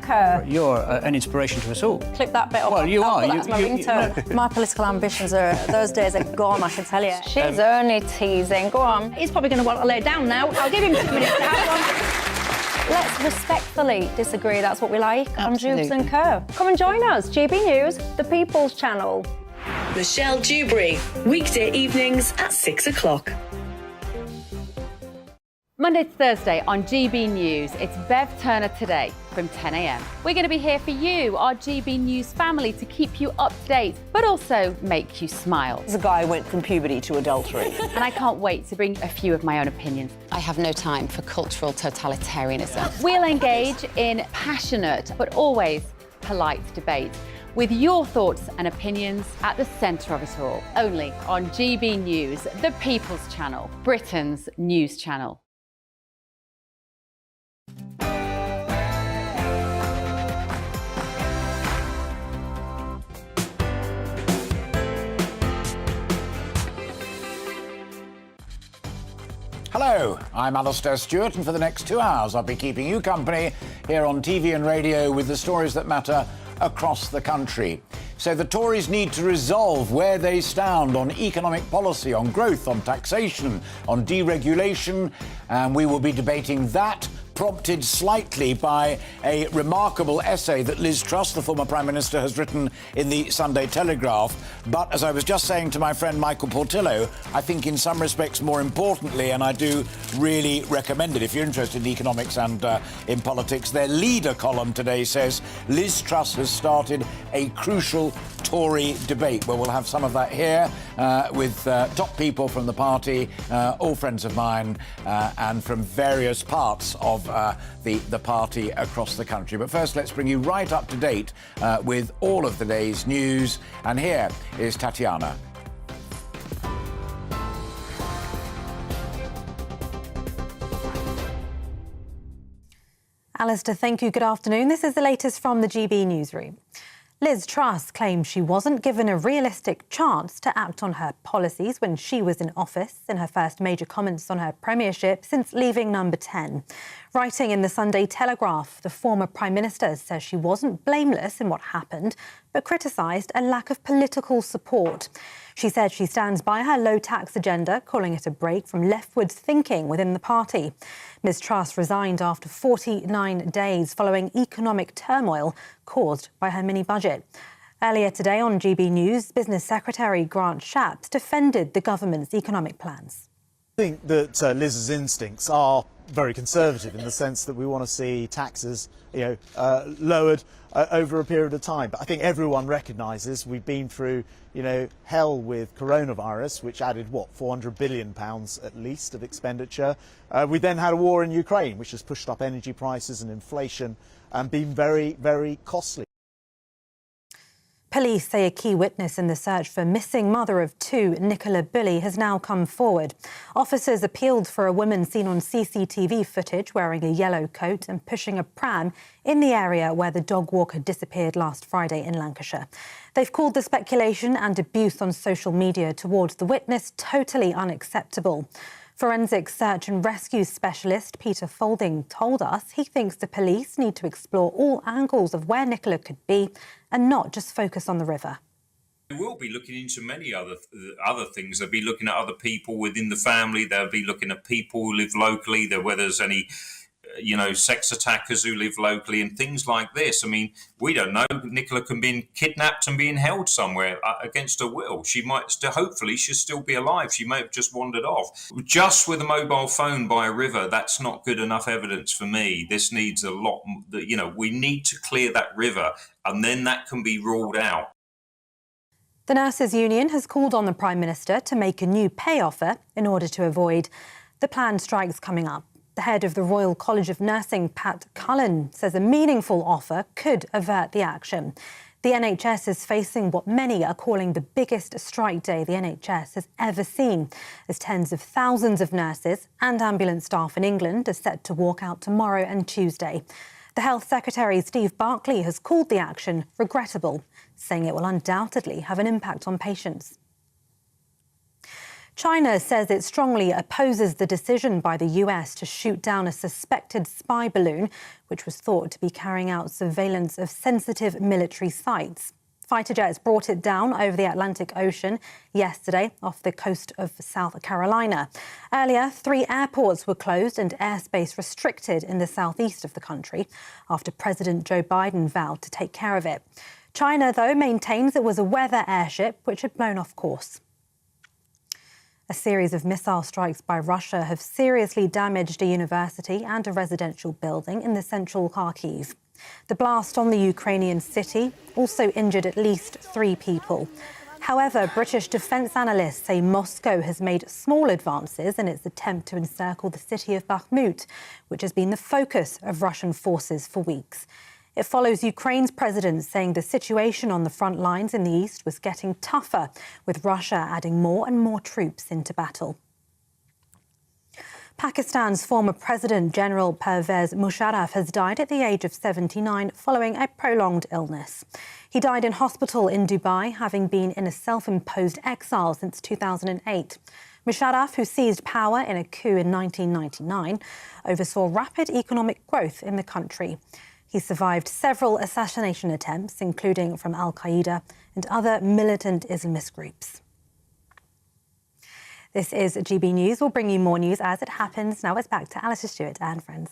Kerr. You're an inspiration to us all. Clip that bit up. Well, you are. That's my ringtone. My political ambitions those days are gone, I can tell you. She's only teasing. Go on. He's probably going to want to lay down now. I'll give him 2 minutes to have one. Let's respectfully disagree. That's what we like. Absolutely. On Jubes and Kerr. Come and join us. GB News, the People's Channel. Michelle Dewberry, weekday evenings at 6 o'clock. Monday to Thursday on GB News, it's Bev Turner Today from 10 a.m. We're going to be here for you, our GB News family, to keep you up to date, but also make you smile. The guy went from puberty to adultery. And I can't wait to bring a few of my own opinions. I have no time for cultural totalitarianism. We'll engage in passionate, but always polite debate, with your thoughts and opinions at the centre of it all. Only on GB News, the People's Channel, Britain's news channel. Hello, I'm Alastair Stewart, and for the next 2 hours I'll be keeping you company here on TV and radio with the stories that matter across the country. So the Tories need to resolve where they stand on economic policy, on growth, on taxation, on deregulation, and we will be debating that, prompted slightly by a remarkable essay that Liz Truss, the former Prime Minister, has written in the Sunday Telegraph. But as I was just saying to my friend Michael Portillo, I think in some respects more importantly, and I do really recommend it if you're interested in economics and in politics, their leader column today says Liz Truss has started a crucial Tory debate. Well, we'll have some of that here with top people from the party, all friends of mine, and from various parts of the party across the country. But first, let's bring you right up to date with all of the day's news. And here is Tatiana. Alastair, thank you. Good afternoon. This is the latest from the GB newsroom. Liz Truss claims she wasn't given a realistic chance to act on her policies when she was in office in her first major comments on her premiership since leaving Number 10. Writing in the Sunday Telegraph, the former Prime Minister says she wasn't blameless in what happened, but criticised a lack of political support. She said she stands by her low-tax agenda, calling it a break from leftwards thinking within the party. Ms Truss resigned after 49 days following economic turmoil caused by her mini-budget. Earlier today on GB News, Business Secretary Grant Shapps defended the government's economic plans. I think that Liz's instincts are very conservative in the sense that we want to see taxes, lowered over a period of time. But I think everyone recognises we've been through, hell with coronavirus, which added, £400 billion at least of expenditure. We then had a war in Ukraine, which has pushed up energy prices and inflation and been very, very costly. Police say a key witness in the search for missing mother of two, Nicola Bulley, has now come forward. Officers appealed for a woman seen on CCTV footage wearing a yellow coat and pushing a pram in the area where the dog walker disappeared last Friday in Lancashire. They've called the speculation and abuse on social media towards the witness totally unacceptable. Forensic search and rescue specialist Peter Folding told us he thinks the police need to explore all angles of where Nicola could be and not just focus on the river. They will be looking into many other things. They'll be looking at other people within the family. They'll be looking at people who live locally, whether there's any sex attackers who live locally and things like this. I mean, we don't know. Nicola can be kidnapped and being held somewhere against her will. She might still, hopefully, she'll still be alive. She may have just wandered off. Just with a mobile phone by a river, that's not good enough evidence for me. This needs a lot, we need to clear that river and then that can be ruled out. The Nurses' Union has called on the Prime Minister to make a new pay offer in order to avoid the planned strikes coming up. The head of the Royal College of Nursing, Pat Cullen, says a meaningful offer could avert the action. The NHS is facing what many are calling the biggest strike day the NHS has ever seen, as tens of thousands of nurses and ambulance staff in England are set to walk out tomorrow and Tuesday. The Health Secretary, Steve Barclay, has called the action regrettable, saying it will undoubtedly have an impact on patients. China says it strongly opposes the decision by the US to shoot down a suspected spy balloon, which was thought to be carrying out surveillance of sensitive military sites. Fighter jets brought it down over the Atlantic Ocean yesterday off the coast of South Carolina. Earlier, 3 airports were closed and airspace restricted in the southeast of the country after President Joe Biden vowed to take care of it. China, though, maintains it was a weather airship which had blown off course. A series of missile strikes by Russia have seriously damaged a university and a residential building in the central Kharkiv. The blast on the Ukrainian city also injured at least 3 people. However, British defence analysts say Moscow has made small advances in its attempt to encircle the city of Bakhmut, which has been the focus of Russian forces for weeks. It follows Ukraine's president saying the situation on the front lines in the east was getting tougher, with Russia adding more and more troops into battle. Pakistan's former President General Pervez Musharraf has died at the age of 79 following a prolonged illness. He died in hospital in Dubai, having been in a self-imposed exile since 2008. Musharraf, who seized power in a coup in 1999, oversaw rapid economic growth in the country. He survived several assassination attempts, including from Al-Qaeda and other militant Islamist groups. This is GB News. We'll bring you more news as it happens. Now it's back to Alastair, Stewart and friends.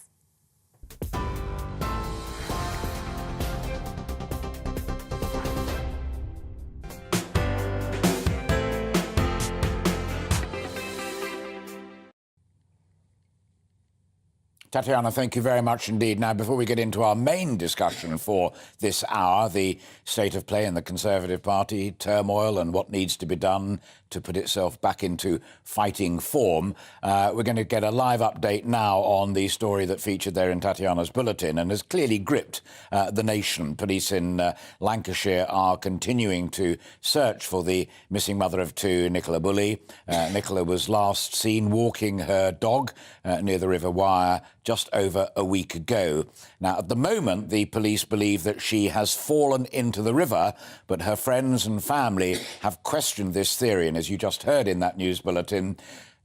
Tatiana, thank you very much indeed. Now, before we get into our main discussion for this hour, the state of play in the Conservative Party, turmoil and what needs to be done to put itself back into fighting form, we're going to get a live update now on the story that featured there in Tatiana's bulletin and has clearly gripped the nation. Police in Lancashire are continuing to search for the missing mother of 2, Nicola Bulley. Nicola was last seen walking her dog near the River Wyre just over a week ago. Now, at the moment, the police believe that she has fallen into the river, but her friends and family have questioned this theory. And as you just heard in that news bulletin,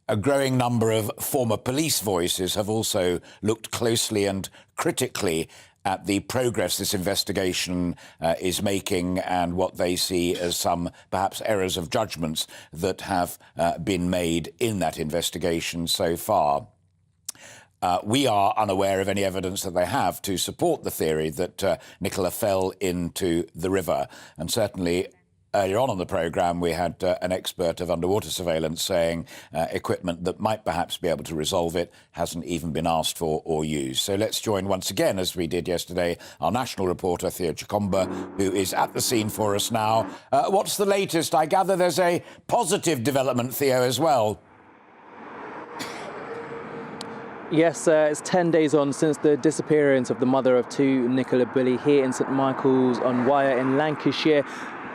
a growing number of former police voices have also looked closely and critically at the progress this investigation is making and what they see as some perhaps errors of judgments that have been made in that investigation so far. We are unaware of any evidence that they have to support the theory that Nicola fell into the river. And certainly earlier on the programme, we had an expert of underwater surveillance saying equipment that might perhaps be able to resolve it hasn't even been asked for or used. So let's join once again, as we did yesterday, our national reporter, Theo Chikomba, who is at the scene for us now. What's the latest? I gather there's a positive development, Theo, as well. Yes, it's 10 days on since the disappearance of the mother of 2, Nicola Bulley, here in St Michael's on Wyre in Lancashire.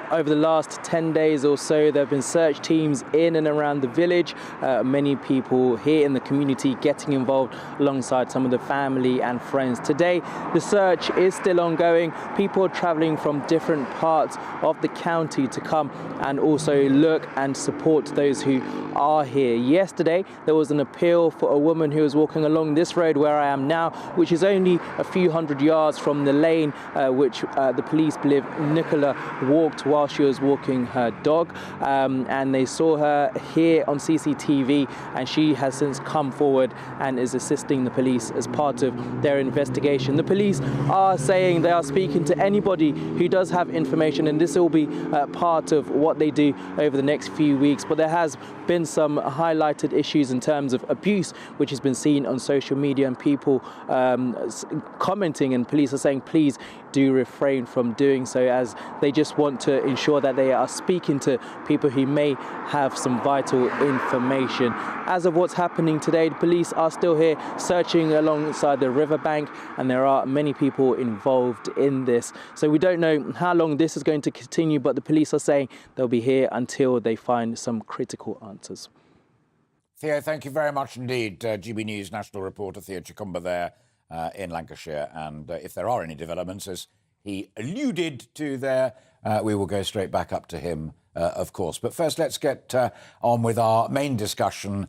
Over the last 10 days or so, there have been search teams in and around the village. Many people here in the community getting involved alongside some of the family and friends. Today, the search is still ongoing. People are travelling from different parts of the county to come and also look and support those who are here. Yesterday, there was an appeal for a woman who was walking along this road where I am now, which is only a few hundred yards from the lane which the police believe Nicola walked while she was walking her dog, and they saw her here on CCTV, and she has since come forward and is assisting the police as part of their investigation. The police are saying they are speaking to anybody who does have information, and this will be part of what they do over the next few weeks. But there has been some highlighted issues in terms of abuse, which has been seen on social media, and people commenting, and police are saying please do refrain from doing so, as they just want to ensure that they are speaking to people who may have some vital information. As of what's happening today, the police are still here searching alongside the riverbank, and there are many people involved in this. So we don't know how long this is going to continue, but the police are saying they'll be here until they find some critical answers. Theo, thank you very much indeed. GB News national reporter Theo Chikomba there in Lancashire. And if there are any developments, as he alluded to there, we will go straight back up to him of course. But first, let's get on with our main discussion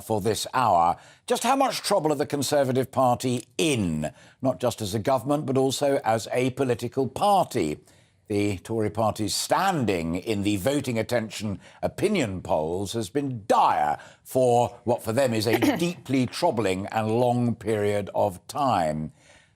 for this hour. Just how much trouble are the Conservative Party in, not just as a government, but also as a political party? The Tory party's standing in the voting attention opinion polls has been dire for what for them is a deeply troubling and long period of time.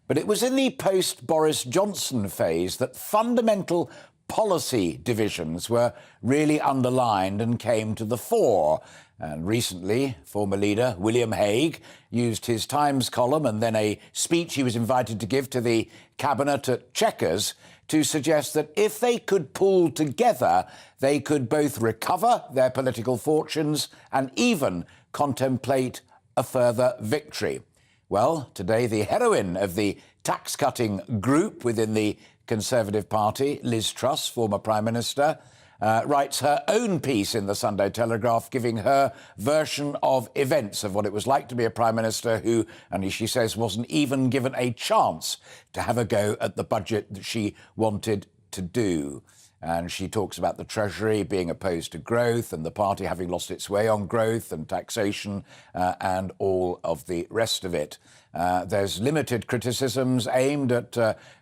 But it was in the post-Boris Johnson phase that fundamental policy divisions were really underlined and came to the fore. And recently, former leader William Hague used his Times column and then a speech he was invited to give to the cabinet at Chequers to suggest that if they could pull together, they could both recover their political fortunes and even contemplate a further victory. Well, today the heroine of the tax-cutting group within the Conservative Party, Liz Truss, former Prime Minister, writes her own piece in the Sunday Telegraph, giving her version of events of what it was like to be a Prime Minister who, and as she says, wasn't even given a chance to have a go at the budget that she wanted to do. And she talks about the Treasury being opposed to growth and the party having lost its way on growth and taxation and all of the rest of it. There's limited criticisms aimed at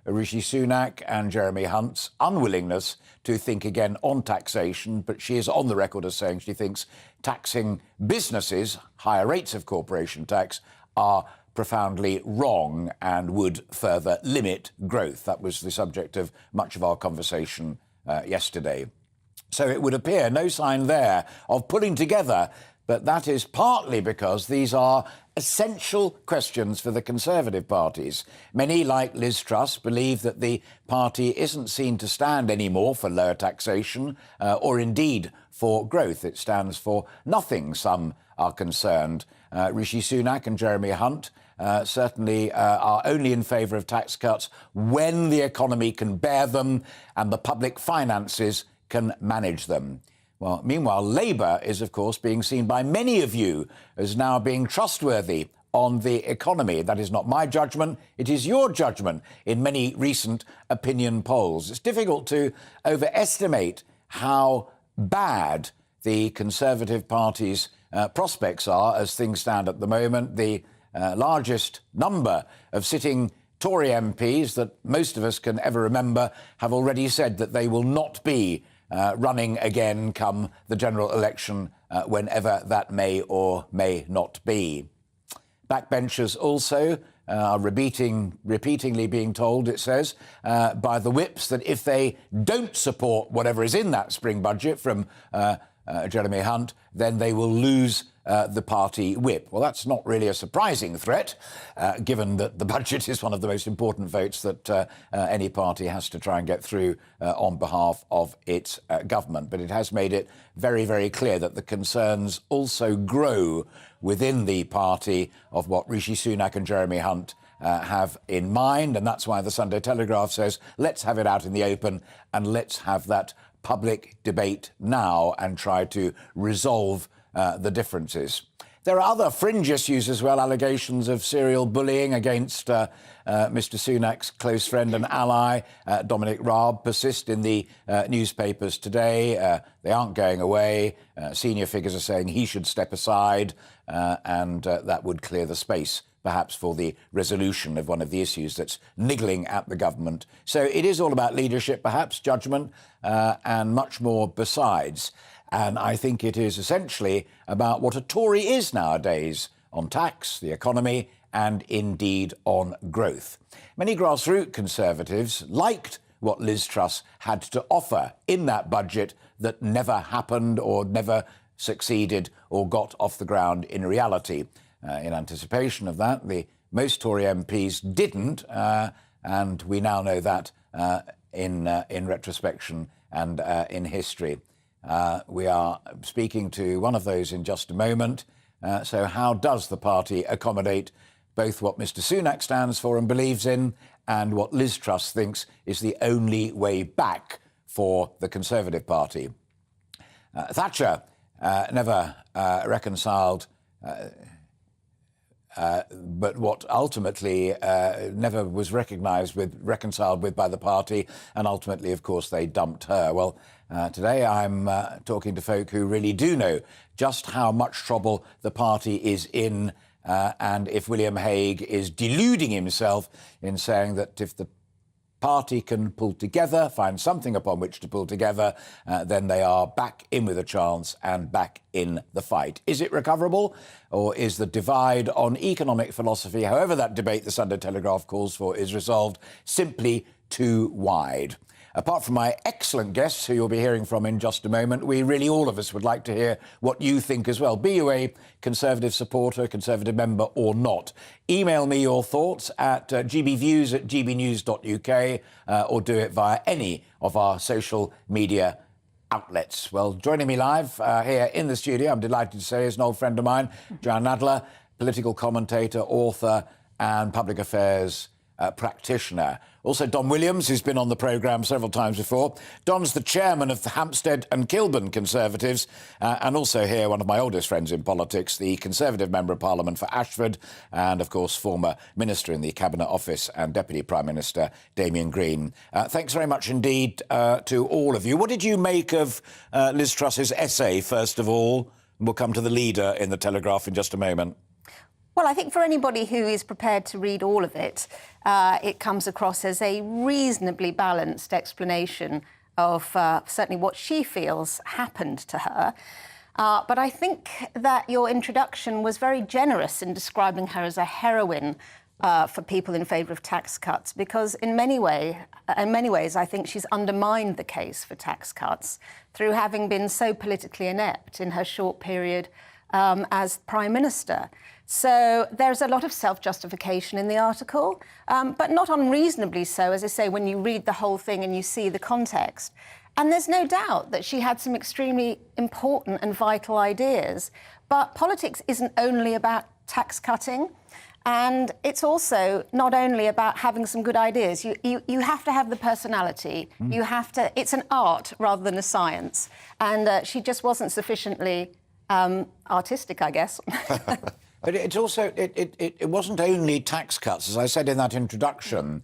Rishi Sunak and Jeremy Hunt's unwillingness to think again on taxation, but she is on the record as saying she thinks taxing businesses, higher rates of corporation tax, are profoundly wrong and would further limit growth. That was the subject of much of our conversation yesterday. So it would appear no sign there of pulling together, but that is partly because these are essential questions for the Conservative parties. Many, like Liz Truss, believe that the party isn't seen to stand anymore for lower taxation or indeed for growth. It stands for nothing, some are concerned. Rishi Sunak and Jeremy Hunt certainly are only in favour of tax cuts when the economy can bear them and the public finances can manage them. Well, meanwhile, Labour is, of course, being seen by many of you as now being trustworthy on the economy. That is not my judgment. It is your judgment in many recent opinion polls. It's difficult to overestimate how bad the Conservative Party's prospects are as things stand at the moment. The largest number of sitting Tory MPs that most of us can ever remember have already said that they will not be running again come the general election, whenever that may or may not be. Backbenchers also are repeatedly being told, it says, by the whips that if they don't support whatever is in that spring budget from Jeremy Hunt, then they will lose the party whip. Well, that's not really a surprising threat, given that the budget is one of the most important votes that any party has to try and get through on behalf of its government. But it has made it very, very clear that the concerns also grow within the party of what Rishi Sunak and Jeremy Hunt have in mind. And that's why the Sunday Telegraph says, let's have it out in the open and let's have that public debate now and try to resolve the differences. There are other fringe issues as well. Allegations of serial bullying against Mr. Sunak's close friend and ally, Dominic Raab, persist in the newspapers today. They aren't going away. Senior figures are saying he should step aside and that would clear the space perhaps for the resolution of one of the issues that's niggling at the government. So it is all about leadership, perhaps, judgment, and much more besides. And I think it is essentially about what a Tory is nowadays on tax, the economy, and indeed on growth. Many grassroots Conservatives liked what Liz Truss had to offer in that budget that never happened or never succeeded or got off the ground in reality. In anticipation of that, most Tory MPs didn't, and we now know that in retrospection and in history. We are speaking to one of those in just a moment. So how does the party accommodate both what Mr. Sunak stands for and believes in and what Liz Truss thinks is the only way back for the Conservative Party? Thatcher never reconciled but what ultimately never was reconciled with by the party, and ultimately, of course, they dumped her. Well, today I'm talking to folk who really do know just how much trouble the party is in, and if William Hague is deluding himself in saying that if the party can pull together, find something upon which to pull together, then they are back in with a chance and back in the fight. Is it recoverable, or is the divide on economic philosophy, however that debate the Sunday Telegraph calls for is resolved, simply too wide? Apart from my excellent guests, who you'll be hearing from in just a moment, we really, all of us, would like to hear what you think as well. Be you a Conservative supporter, Conservative member or not. Email me your thoughts at gbviews@gbnews.uk or do it via any of our social media outlets. Well, joining me live here in the studio, I'm delighted to say, is an old friend of mine, Joanne Nadler, political commentator, author and public affairs practitioner. Also, Don Williams, who's been on the programme several times before. Don's the chairman of the Hampstead and Kilburn Conservatives, and also here, one of my oldest friends in politics, the Conservative Member of Parliament for Ashford, and, of course, former Minister in the Cabinet Office and Deputy Prime Minister, Damien Green. Thanks very much indeed to all of you. What did you make of Liz Truss's essay, first of all? We'll come to the leader in the Telegraph in just a moment. Well, I think for anybody who is prepared to read all of it, it comes across as a reasonably balanced explanation of certainly what she feels happened to her. But I think that your introduction was very generous in describing her as a heroine for people in favour of tax cuts, because in many ways, I think she's undermined the case for tax cuts through having been so politically inept in her short period as Prime Minister. So there's a lot of self-justification in the article, but not unreasonably so, as I say, when you read the whole thing and you see the context. And there's no doubt that she had some extremely important and vital ideas. But politics isn't only about tax cutting, and it's also not only about having some good ideas. You have to have the personality. You have to. It's an art rather than a science. And she just wasn't sufficiently artistic, I guess. But it's also, it wasn't only tax cuts. As I said in that introduction,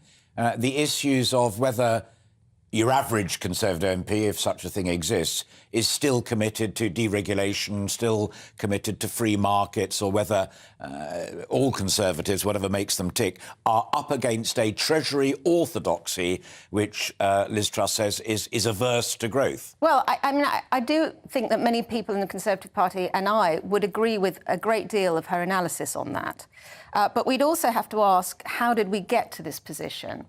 the issues of whether your average Conservative MP, if such a thing exists, is still committed to deregulation, still committed to free markets, or whether all Conservatives, whatever makes them tick, are up against a Treasury orthodoxy which Liz Truss says is averse to growth. Well, I do think that many people in the Conservative Party and I would agree with a great deal of her analysis on that. But we'd also have to ask, how did we get to this position?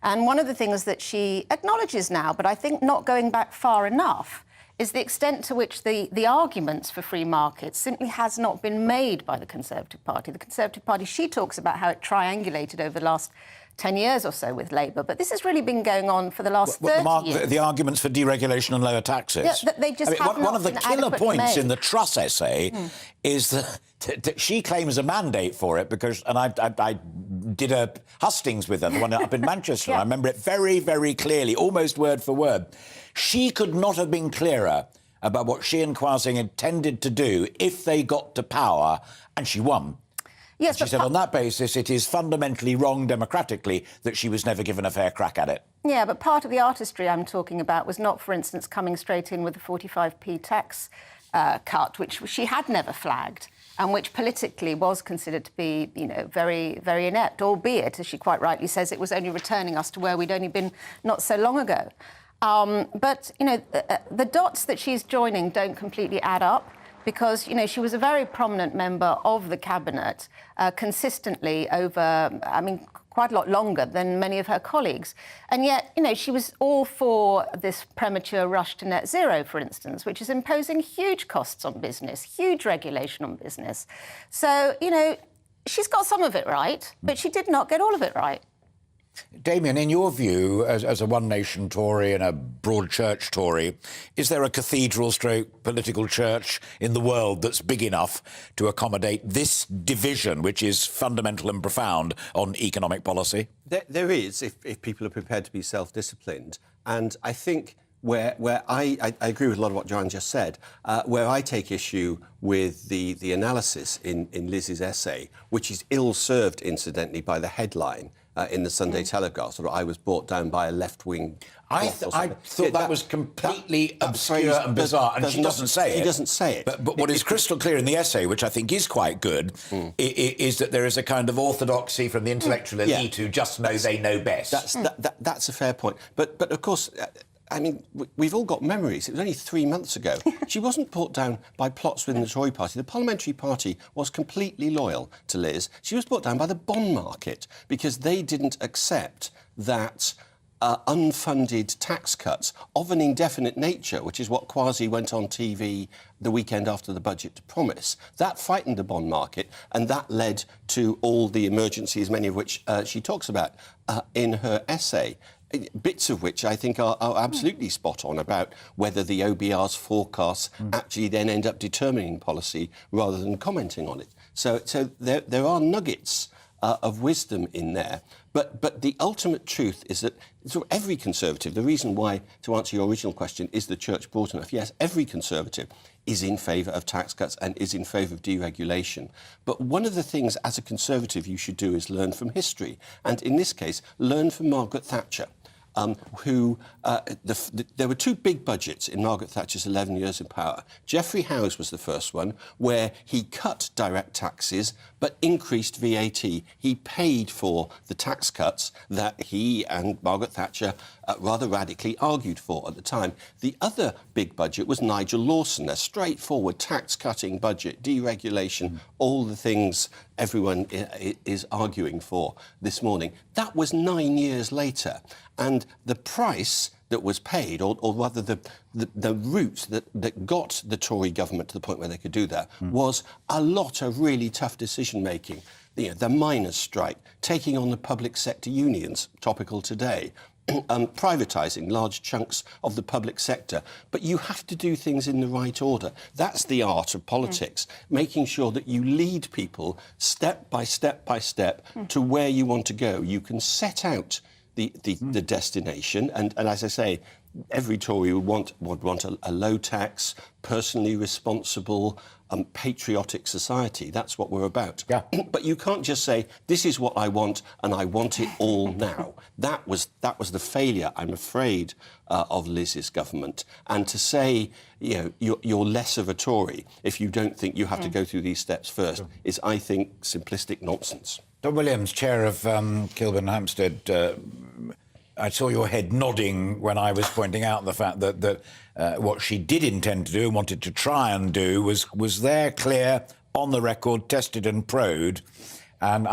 And one of the things that she acknowledges now, but I think not going back far enough, is the extent to which the arguments for free markets simply has not been made by the Conservative Party. The Conservative Party, she talks about how it triangulated over the last 10 years or so with Labour, but this has really been going on for the last 30 years. The arguments for deregulation and lower taxes. Yeah, they just have one of the killer points made. in the Truss essay is that she claims a mandate for it because, and I did a hustings with her, the one up in Manchester. I remember it very, very clearly, almost word for word. She could not have been clearer about what she and Kwasi intended to do if they got to power, and she won. Yes, she said on that basis it is fundamentally wrong democratically that she was never given a fair crack at it. Yeah, but part of the artistry I'm talking about was not, for instance, coming straight in with the 45p tax cut, which she had never flagged, and which politically was considered to be, you know, very, very inept, albeit, as she quite rightly says, it was only returning us to where we'd only been not so long ago. But, you know, the dots that she's joining don't completely add up, because, you know, she was a very prominent member of the Cabinet consistently over, I mean, quite a lot longer than many of her colleagues. And yet, you know, she was all for this premature rush to net zero, for instance, which is imposing huge costs on business, huge regulation on business. So, you know, she's got some of it right, but she did not get all of it right. Damien, in your view, as a one-nation Tory and a broad church Tory, is there a cathedral-stroke political church in the world that's big enough to accommodate this division, which is fundamental and profound, on economic policy? There is, if people are prepared to be self-disciplined. And I think where I agree with a lot of what Joanne just said, where I take issue with the analysis in Liz's essay, which is ill-served, incidentally, by the headline in the Sunday Telegraph, sort of, I was brought down by a left-wing... I thought that was completely obscure and bizarre, and she doesn't say it. She doesn't say it. But what is crystal clear in the essay, which I think is quite good, is that there is a kind of orthodoxy from the intellectual elite who just know they know best. That's a fair point. But of course... I mean, we've all got memories. It was only 3 months ago. She wasn't brought down by plots within the Tory party. The parliamentary party was completely loyal to Liz. She was brought down by the bond market because they didn't accept that unfunded tax cuts of an indefinite nature, which is what Kwasi went on TV the weekend after the budget to promise. That frightened the bond market, and that led to all the emergencies, many of which she talks about in her essay. Bits of which I think are absolutely spot on about whether the OBR's forecasts actually then end up determining policy rather than commenting on it. So there are nuggets of wisdom in there. But the ultimate truth is that sort of every Conservative, the reason why, to answer your original question, is the church broad enough? Yes, every Conservative is in favour of tax cuts and is in favour of deregulation. But one of the things as a Conservative you should do is learn from history. And in this case, learn from Margaret Thatcher. There were two big budgets in Margaret Thatcher's 11 years in power. Geoffrey Howe's was the first one, where he cut direct taxes but increased VAT. He paid for the tax cuts that he and Margaret Thatcher rather radically argued for at the time. The other big budget was Nigel Lawson, a straightforward tax-cutting budget, deregulation, all the things everyone is arguing for this morning. That was 9 years later. And the price that was paid, or rather the route that got the Tory government to the point where they could do that, was a lot of really tough decision-making. The miners' strike, taking on the public sector unions, topical today, privatising large chunks of the public sector. But you have to do things in the right order. That's the art of politics, making sure that you lead people step by step by step to where you want to go. You can set out the destination, and as I say, every Tory would want a low tax, personally responsible, patriotic society. That's what we're about. Yeah. But you can't just say, this is what I want, and I want it all now. That was the failure, I'm afraid, of Liz's government. And to say, you're less of a Tory if you don't think you have to go through these steps first is, I think, simplistic nonsense. Don Williams, chair of Kilburn Hampstead, I saw your head nodding when I was pointing out the fact that what she did intend to do and wanted to try and do was there, clear, on the record, tested and probed. And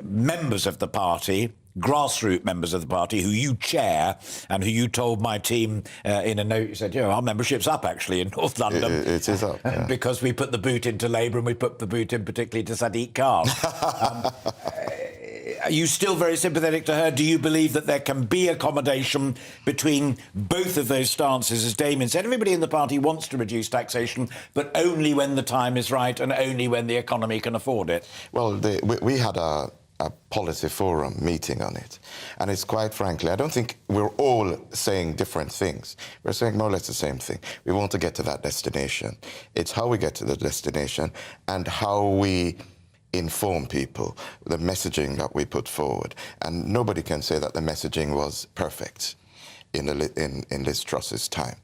members of the party, grassroots members of the party, who you chair and who you told my team in a note, you said, our membership's up, actually, in North London. It is up, yeah. Because we put the boot into Labour and we put the boot in particularly to Sadiq Khan. Are you still very sympathetic to her? Do you believe that there can be accommodation between both of those stances? As Damien said, everybody in the party wants to reduce taxation, but only when the time is right and only when the economy can afford it. Well, we had a policy forum meeting on it. And it's quite frankly, I don't think we're all saying different things. We're saying more or less the same thing. We want to get to that destination. It's how we get to the destination and how we inform people, the messaging that we put forward. And nobody can say that the messaging was perfect in Liz Truss's time.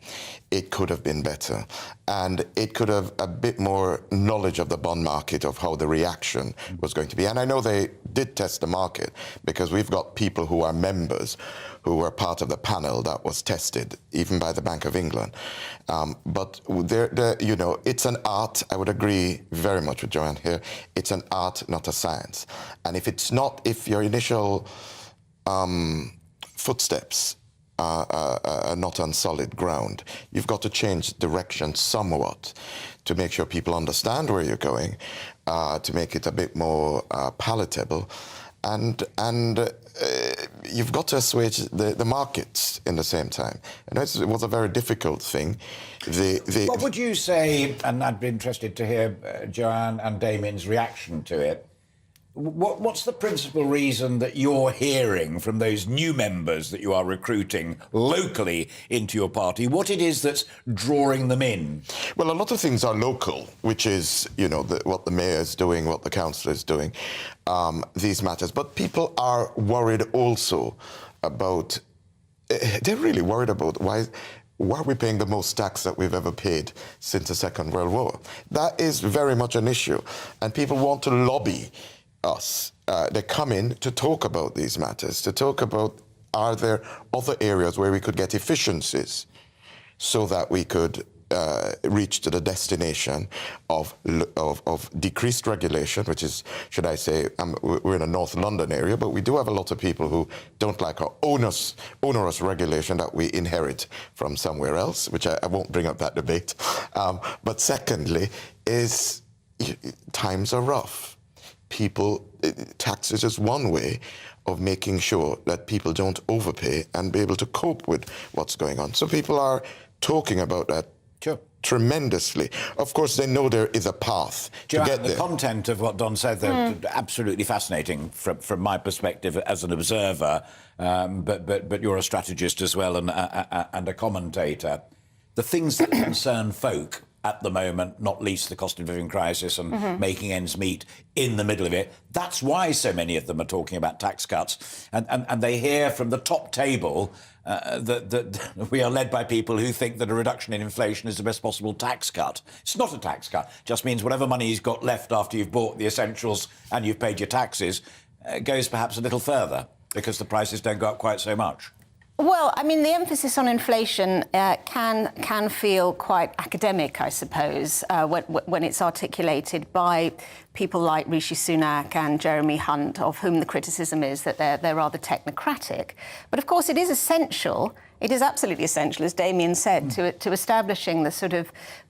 It could have been better. And it could have a bit more knowledge of the bond market, of how the reaction was going to be. And I know they did test the market because we've got people who are members who were part of the panel that was tested, even by the Bank of England. But it's an art. I would agree very much with Joanne here. It's an art, not a science. And if your initial footsteps are not on solid ground, you've got to change direction somewhat to make sure people understand where you're going, to make it a bit more palatable. And you've got to assuage the markets in the same time. And it was a very difficult thing. What would you say, and I'd be interested to hear Joanne and Damien's reaction to it, What's the principal reason that you're hearing from those new members that you are recruiting locally into your party? What it is that's drawing them in? Well, a lot of things are local, which is, you know, what the mayor is doing, what the councillor is doing, these matters. But people are worried also about, they're really worried about why are we paying the most tax that we've ever paid since the Second World War? That is very much an issue. And people want to lobby us. They come in to talk about these matters, to talk about, are there other areas where we could get efficiencies so that we could reach to the destination of decreased regulation, which is, should I say, we're in a North London area, but we do have a lot of people who don't like our onerous regulation that we inherit from somewhere else, which I won't bring up that debate. But secondly, is times are rough. Taxes is one way of making sure that people don't overpay and be able to cope with what's going on. So people are talking about that tremendously. Of course, they know there is a path to get there. The content of what Don said, they're absolutely fascinating from my perspective as an observer, but you're a strategist as well and a commentator. The things that concern folk at the moment, not least the cost of living crisis and making ends meet in the middle of it. That's why so many of them are talking about tax cuts. And they hear from the top table that we are led by people who think that a reduction in inflation is the best possible tax cut. It's not a tax cut. It just means whatever money you've got left after you've bought the essentials and you've paid your taxes goes perhaps a little further because the prices don't go up quite so much. Well, I mean, the emphasis on inflation can feel quite academic, I suppose, when it's articulated by people like Rishi Sunak and Jeremy Hunt, of whom the criticism is that they're rather technocratic. But of course, it is essential. It is absolutely essential, as Damien said, to establishing the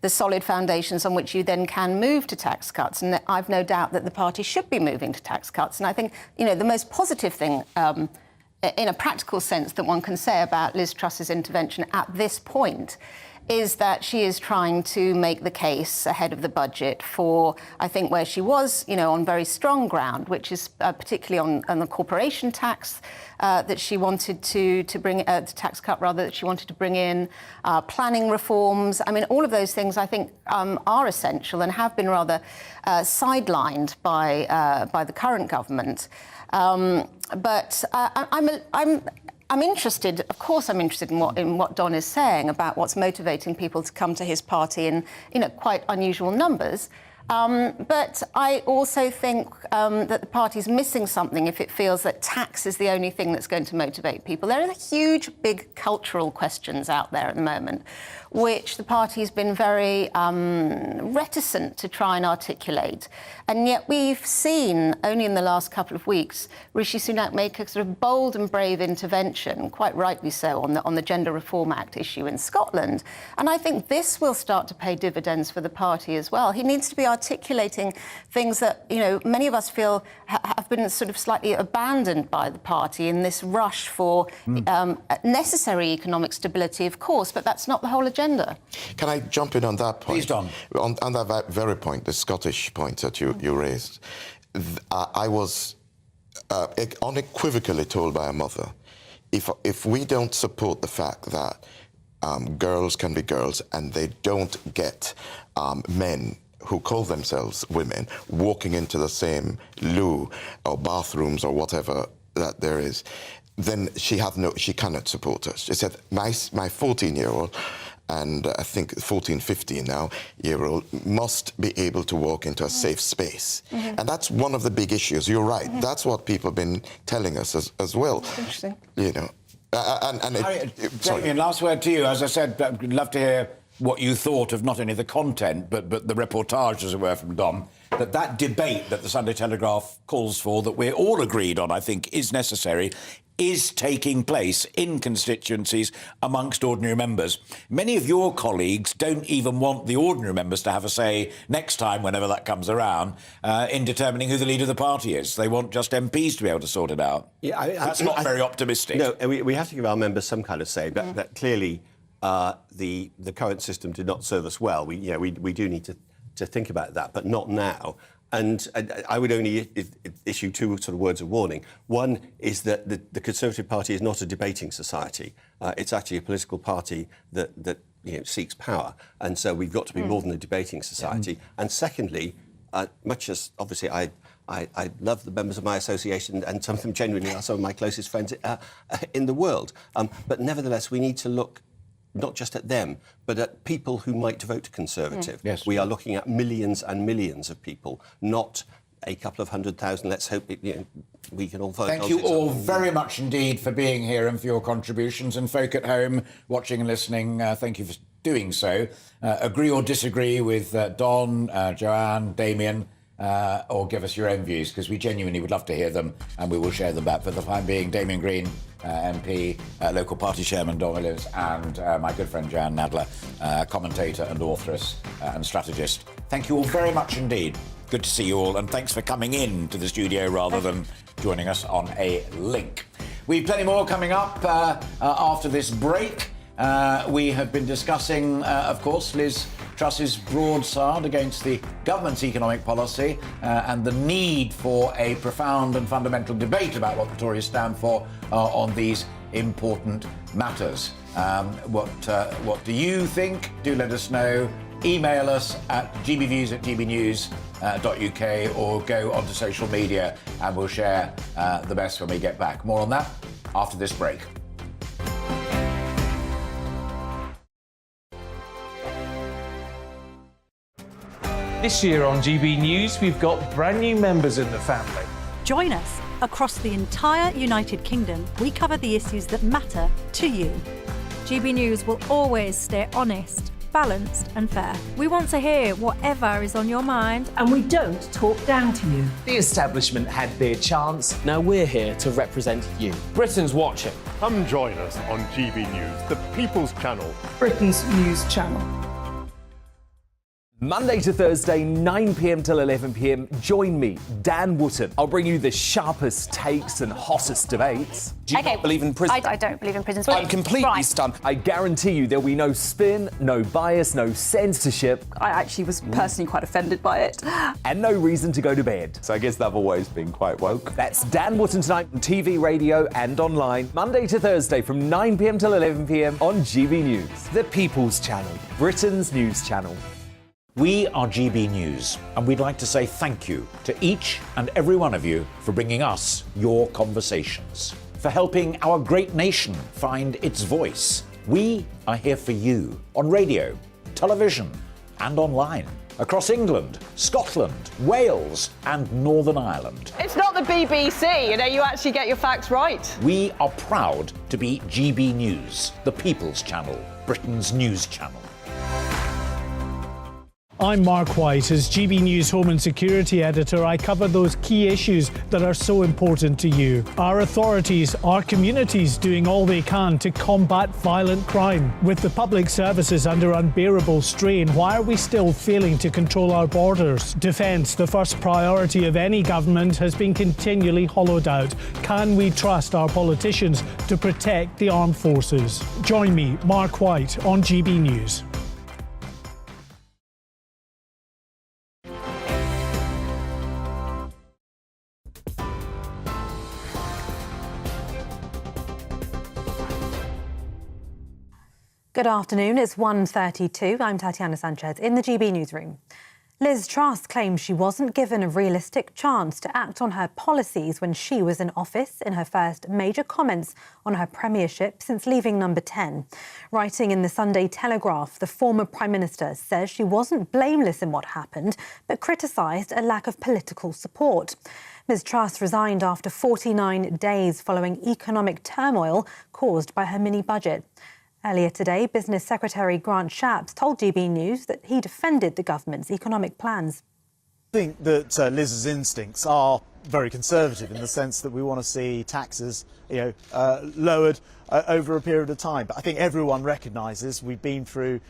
solid foundations on which you then can move to tax cuts. And I've no doubt that the party should be moving to tax cuts. And I think, you know, the most positive thing in a practical sense that one can say about Liz Truss's intervention at this point is that she is trying to make the case ahead of the budget for, I think, where she was, you know, on very strong ground, which is particularly on the corporation tax that she wanted to bring, the tax cut rather, that she wanted to bring in, planning reforms. I mean, all of those things, I think, are essential and have been rather sidelined by the current government. But I'm interested, of course I'm interested in what Don is saying about what's motivating people to come to his party in, you know, quite unusual numbers. But I also think that the party's missing something if it feels that tax is the only thing that's going to motivate people. There are huge, big cultural questions out there at the moment, which the party's been very reticent to try and articulate. And yet we've seen, only in the last couple of weeks, Rishi Sunak make a sort of bold and brave intervention, quite rightly so, on the Gender Reform Act issue in Scotland. And I think this will start to pay dividends for the party as well. He needs to be articulating things that, you know, many of us feel have been sort of slightly abandoned by the party in this rush for necessary economic stability, of course, but that's not the whole agenda. Can I jump in on that point? Please, Don. On that very point, the Scottish point that you raised, I was unequivocally told by a mother, if we don't support the fact that girls can be girls and they don't get men who call themselves women walking into the same loo or bathrooms or whatever that there is, then she cannot support us. She said, my 14-year-old and I think 14, 15 now, year-old, must be able to walk into a safe space. And that's one of the big issues. You're right. That's what people have been telling us as well. That's interesting. You know, Damien, last word to you. As I said, I'd love to hear what you thought of not only the content, but the reportage, as it were, from Dom, that debate that the Sunday Telegraph calls for, that we're all agreed on, I think, is necessary, is taking place in constituencies amongst ordinary members. Many of your colleagues don't even want the ordinary members to have a say next time, whenever that comes around, in determining who the leader of the party is. They want just MPs to be able to sort it out. Yeah, that's not very optimistic. No, we have to give our members some kind of say, but clearly the current system did not serve us well. We do need to think about that, but not now. And I would only issue two sort of words of warning. One is that the Conservative Party is not a debating society. It's actually a political party that seeks power. And so we've got to be more than a debating society. And secondly, much as obviously I love the members of my association, and some of them genuinely are some of my closest friends in the world. But nevertheless, we need to look not just at them, but at people who might vote Conservative. Yes. We are looking at millions and millions of people, not a couple of 100,000. Let's hope we can all vote. Thank you all very much indeed for being here and for your contributions. And folk at home watching and listening, thank you for doing so. Agree or disagree with Don, Joanne, Damien, or give us your own views, because we genuinely would love to hear them, and we will share them back. For the time being, Damien Green, MP, local party chairman Don Williams, and my good friend Joanne Nadler, commentator and authoress and strategist. Thank you all very much indeed. Good to see you all, and thanks for coming in to the studio rather than joining us on a link. We've plenty more coming up after this break. We have been discussing, of course, Liz Truss's broadside against the government's economic policy and the need for a profound and fundamental debate about what the Tories stand for on these important matters. What do you think? Do let us know. Email us at gbviews@gbnews.uk or go onto social media, and we'll share the best when we get back. More on that after this break. This year on GB News, we've got brand new members in the family. Join us. Across the entire United Kingdom, we cover the issues that matter to you. GB News will always stay honest, balanced and fair. We want to hear whatever is on your mind. And we don't talk down to you. The establishment had their chance. Now we're here to represent you. Britain's watching. Come join us on GB News, the People's Channel. Britain's news channel. Monday to Thursday, 9 p.m. till 11 p.m. Join me, Dan Wootton. I'll bring you the sharpest takes and hottest debates. Do you not believe in prison? I don't believe in prison. I'm completely stunned. I guarantee you there'll be no spin, no bias, no censorship. I actually was personally quite offended by it. And no reason to go to bed. So I guess they've always been quite woke. That's Dan Wootton tonight on TV, radio and online. Monday to Thursday from 9 p.m. till 11 p.m. on GB News. The People's Channel, Britain's news channel. We are GB News, and we'd like to say thank you to each and every one of you for bringing us your conversations, for helping our great nation find its voice. We are here for you on radio, television, and online, across England, Scotland, Wales, and Northern Ireland. It's not the BBC, you actually get your facts right. We are proud to be GB News, the People's Channel, Britain's news channel. I'm Mark White. As GB News Home and Security Editor, I cover those key issues that are so important to you. Our authorities, our communities doing all they can to combat violent crime. With the public services under unbearable strain, why are we still failing to control our borders? Defence, the first priority of any government, has been continually hollowed out. Can we trust our politicians to protect the armed forces? Join me, Mark White, on GB News. Good afternoon, it's 1:32. I'm Tatiana Sanchez in the GB newsroom. Liz Truss claims she wasn't given a realistic chance to act on her policies when she was in office in her first major comments on her premiership since leaving Number 10. Writing in the Sunday Telegraph, the former Prime Minister says she wasn't blameless in what happened, but criticised a lack of political support. Ms Truss resigned after 49 days following economic turmoil caused by her mini-budget. Earlier today, Business Secretary Grant Shapps told GB News that he defended the government's economic plans. I think that Liz's instincts are very conservative in the sense that we want to see taxes, lowered over a period of time. But I think everyone recognises we've been through,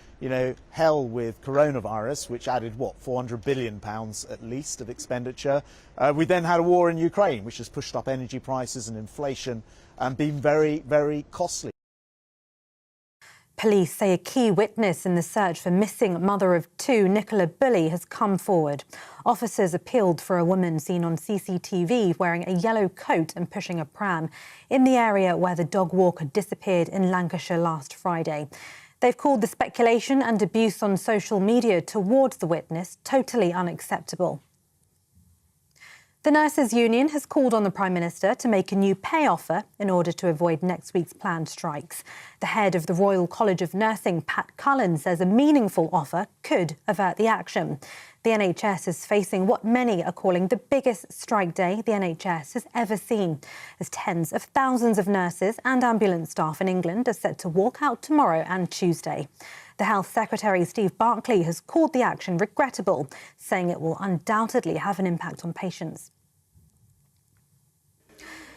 hell with coronavirus, which added, £400 billion at least of expenditure. We then had a war in Ukraine, which has pushed up energy prices and inflation and been very, very costly. Police say a key witness in the search for missing mother of two, Nicola Bulley, has come forward. Officers appealed for a woman seen on CCTV wearing a yellow coat and pushing a pram in the area where the dog walker disappeared in Lancashire last Friday. They've called the speculation and abuse on social media towards the witness totally unacceptable. The Nurses' Union has called on the Prime Minister to make a new pay offer in order to avoid next week's planned strikes. The head of the Royal College of Nursing, Pat Cullen, says a meaningful offer could avert the action. The NHS is facing what many are calling the biggest strike day the NHS has ever seen, as tens of thousands of nurses and ambulance staff in England are set to walk out tomorrow and Tuesday. The Health Secretary, Steve Barclay, has called the action regrettable, saying it will undoubtedly have an impact on patients.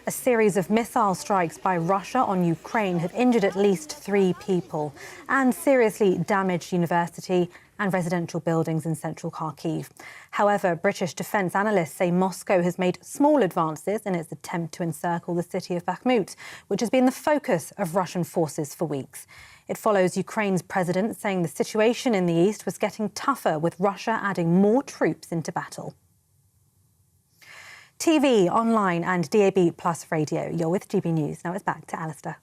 A series of missile strikes by Russia on Ukraine have injured at least 3 people and seriously damaged university and residential buildings in central Kharkiv. However, British defence analysts say Moscow has made small advances in its attempt to encircle the city of Bakhmut, which has been the focus of Russian forces for weeks. It follows Ukraine's president saying the situation in the east was getting tougher, with Russia adding more troops into battle. TV, online and DAB Plus radio. You're with GB News. Now it's back to Alastair.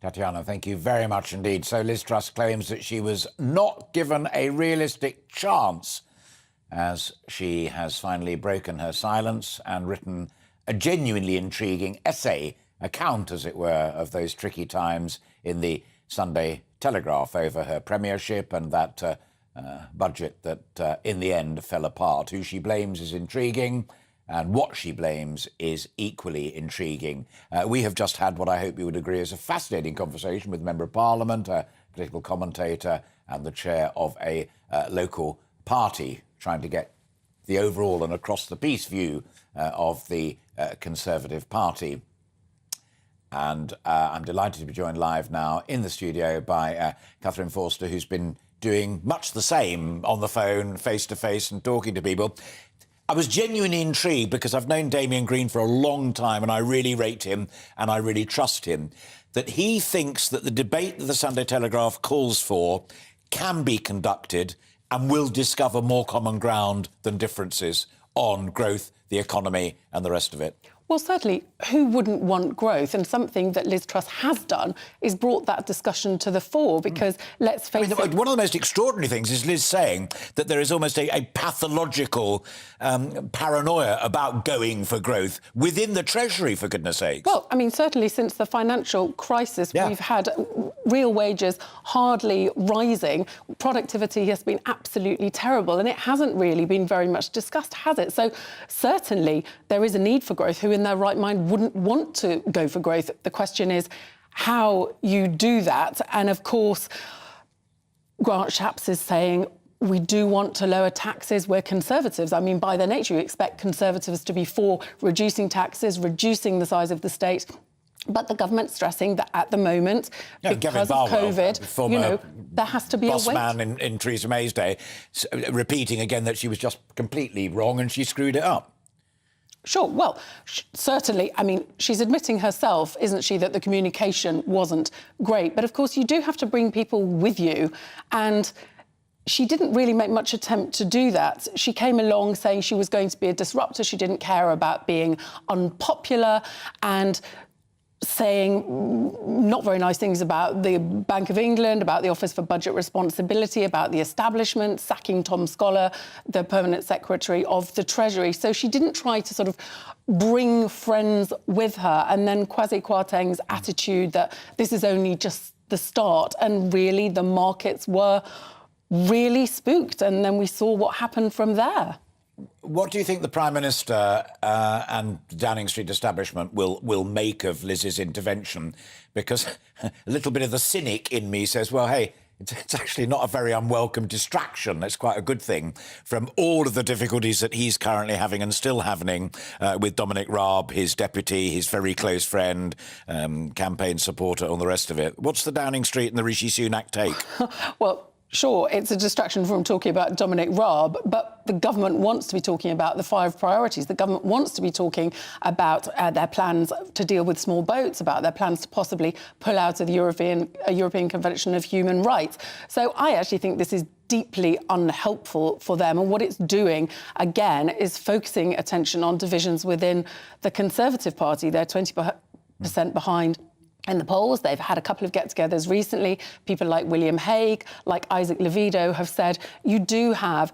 Tatiana, thank you very much indeed. So Liz Truss claims that she was not given a realistic chance, as she has finally broken her silence and written a genuinely intriguing essay, account, as it were, of those tricky times in the Sunday Telegraph over her premiership and that budget that in the end fell apart. Who she blames is intriguing, and what she blames is equally intriguing. We have just had what I hope you would agree is a fascinating conversation with a Member of Parliament, a political commentator and the chair of a local party, trying to get the overall and across-the-piece view of the Conservative Party. And I'm delighted to be joined live now in the studio by Catherine Forster, who's been doing much the same on the phone, face-to-face and talking to people. I was genuinely intrigued because I've known Damien Green for a long time and I really rate him and I really trust him, that he thinks that the debate that the Sunday Telegraph calls for can be conducted and will discover more common ground than differences on growth, the economy and the rest of it. Well, certainly, who wouldn't want growth? And something that Liz Truss has done is brought that discussion to the fore, because let's face it... One of the most extraordinary things is Liz saying that there is almost a pathological paranoia about going for growth within the Treasury, for goodness sakes. Well, I mean, certainly since the financial crisis, we've had real wages hardly rising. Productivity has been absolutely terrible, and it hasn't really been very much discussed, has it? So certainly there is a need for growth. Who in their right mind wouldn't want to go for growth? The question is how you do that. And of course, Grant Shapps is saying we do want to lower taxes. We're Conservatives. I mean, by their nature, you expect Conservatives to be for reducing taxes, reducing the size of the state. But the government's stressing that at the moment, because of COVID, you know, there has to be a wait. Boss man in Theresa May's day, repeating again that she was just completely wrong and she screwed it up. Sure. Well, certainly, I mean, she's admitting herself, isn't she, that the communication wasn't great. But of course, you do have to bring people with you. And she didn't really make much attempt to do that. She came along saying she was going to be a disruptor. She didn't care about being unpopular and saying not very nice things about the Bank of England, about the Office for Budget Responsibility, about the establishment, sacking Tom Scholar, the Permanent Secretary of the Treasury. So she didn't try to sort of bring friends with her. And then Kwasi Kwarteng's attitude that this is only just the start, and really the markets were really spooked. And then we saw what happened from there. What do you think the Prime Minister and Downing Street establishment will make of Liz's intervention? Because a little bit of the cynic in me says, well, hey, it's actually not a very unwelcome distraction. It's quite a good thing from all of the difficulties that he's currently having and still having with Dominic Raab, his deputy, his very close friend, campaign supporter, all the rest of it. What's the Downing Street and the Rishi Sunak take? Well, Sure, it's a distraction from talking about Dominic Raab, but the government wants to be talking about the 5 priorities. The government wants to be talking about their plans to deal with small boats, about their plans to possibly pull out of the European Convention of Human Rights. So I actually think this is deeply unhelpful for them. And what it's doing, again, is focusing attention on divisions within the Conservative Party. They're 20% behind in the polls. They've had a couple of get-togethers recently. People like William Hague, like Isaac Levido have said you do have,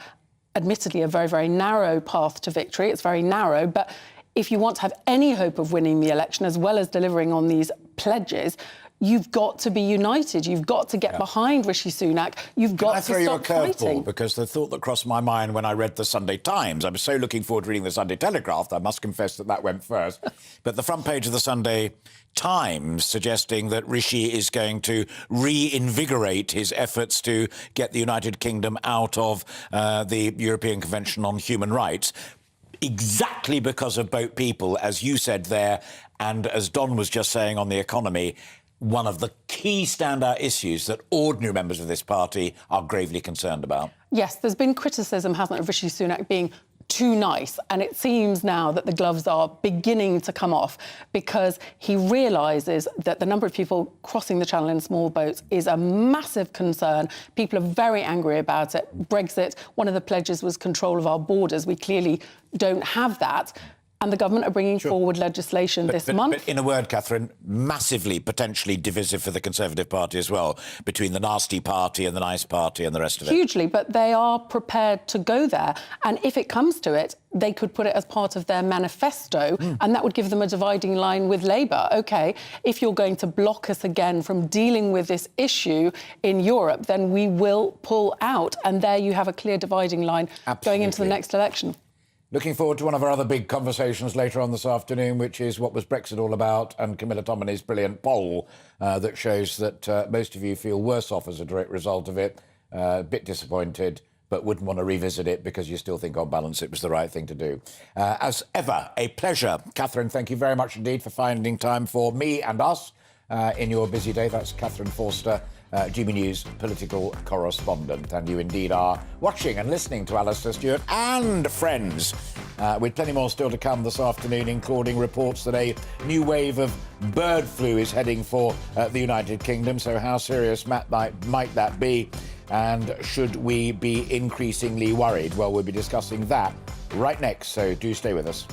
admittedly, a very, very narrow path to victory. It's very narrow, but if you want to have any hope of winning the election, as well as delivering on these pledges, you've got to be united. You've got to get behind Rishi Sunak. You've got to stop fighting. Can I throw you a curveball? Because the thought that crossed my mind when I read the Sunday Times, I was so looking forward to reading the Sunday Telegraph, I must confess that went first. But the front page of the Sunday Times suggesting that Rishi is going to reinvigorate his efforts to get the United Kingdom out of the European Convention on Human Rights, exactly because of boat people, as you said there, and as Don was just saying on the economy, one of the key standout issues that ordinary members of this party are gravely concerned about. Yes, there's been criticism, hasn't it, of Rishi Sunak being too nice, and it seems now that the gloves are beginning to come off because he realises that the number of people crossing the channel in small boats is a massive concern. People are very angry about it. Brexit, one of the pledges was control of our borders. We clearly don't have that. And the government are bringing forward legislation this month. But in a word, Catherine, massively, potentially divisive for the Conservative Party as well, between the nasty party and the nice party and the rest of it. Hugely, but they are prepared to go there. And if it comes to it, they could put it as part of their manifesto, and that would give them a dividing line with Labour. OK, if you're going to block us again from dealing with this issue in Europe, then we will pull out. And there you have a clear dividing line going into the next election. Looking forward to one of our other big conversations later on this afternoon, which is what was Brexit all about, and Camilla Tominey's brilliant poll that shows that most of you feel worse off as a direct result of it, a bit disappointed, but wouldn't want to revisit it because you still think on balance it was the right thing to do. As ever, a pleasure. Catherine, thank you very much indeed for finding time for me and us in your busy day. That's Catherine Forster, GB News political correspondent. And you indeed are watching and listening to Alastair Stewart and friends, with plenty more still to come this afternoon, including reports that a new wave of bird flu is heading for the United Kingdom. So how serious might that be? And should we be increasingly worried? Well, we'll be discussing that right next, so do stay with us.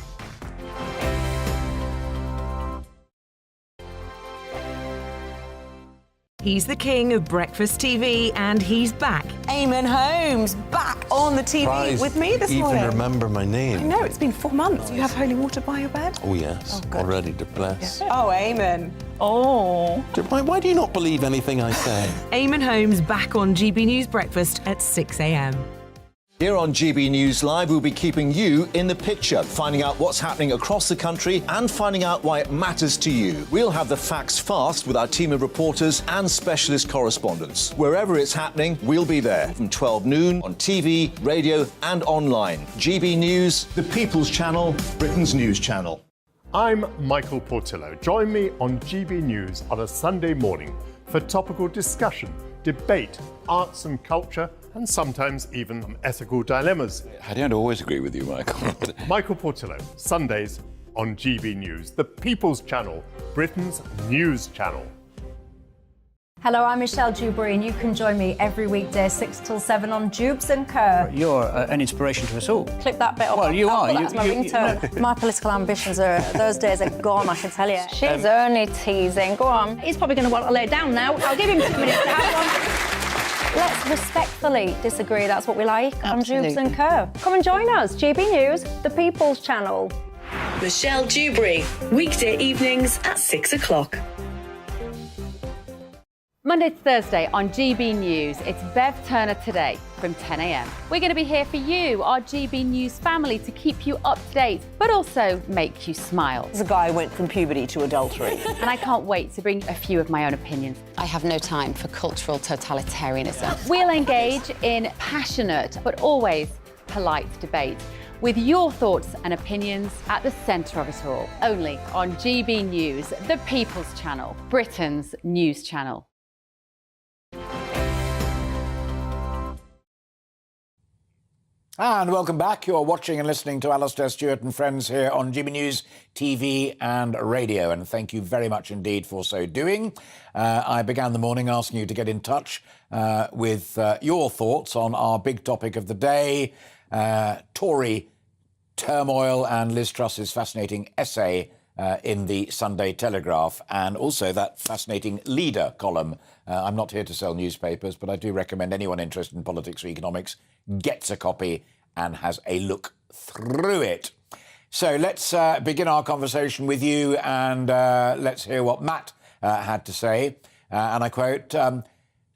He's the king of breakfast TV, and he's back. Eamon Holmes, back on the TV with me this morning. Even remember my name. I know, it's been 4 months. You have holy water by your bed? Oh, yes. Already to bless. Yeah. Oh, Eamon. Oh. Why do you not believe anything I say? Eamon Holmes back on GB News Breakfast at 6 a.m. Here on GB News Live, we'll be keeping you in the picture, finding out what's happening across the country and finding out why it matters to you. We'll have the facts fast with our team of reporters and specialist correspondents. Wherever it's happening, we'll be there from 12 noon on TV, radio and online. GB News, the People's Channel, Britain's news channel. I'm Michael Portillo. Join me on GB News on a Sunday morning for topical discussion, debate, arts and culture, and sometimes even ethical dilemmas. I don't always agree with you, Michael. Michael Portillo, Sundays on GB News, the People's Channel, Britain's news channel. Hello, I'm Michelle Dewberry, and you can join me every weekday 6 till 7 on Jubes and Kerr. You're an inspiration to us all. Clip that bit up. Well, you are. That's my ringtone. My political ambitions those days are gone, I can tell you. She's only teasing. Go on. He's probably going to want to lay down now. I'll give him 2 minutes to have one. Let's respectfully disagree. That's what we like on Jubes and Kerr. Come and join us. GB News, the People's Channel. Michelle Dewberry, weekday evenings at 6 o'clock. Monday to Thursday on GB News, it's Bev Turner Today from 10 a.m. We're going to be here for you, our GB News family, to keep you up to date, but also make you smile. The guy went from puberty to adultery. And I can't wait to bring a few of my own opinions. I have no time for cultural totalitarianism. We'll engage in passionate, but always polite debate, with your thoughts and opinions at the centre of it all. Only on GB News, the People's Channel, Britain's news channel. And welcome back. You're watching and listening to Alastair, Stewart and friends here on GB News TV and radio. And thank you very much indeed for so doing. I began the morning asking you to get in touch with your thoughts on our big topic of the day, Tory turmoil and Liz Truss's fascinating essay in the Sunday Telegraph, and also that fascinating Leader column. I'm not here to sell newspapers, but I do recommend anyone interested in politics or economics gets a copy and has a look through it. So let's begin our conversation with you, and let's hear what Matt had to say. And I quote,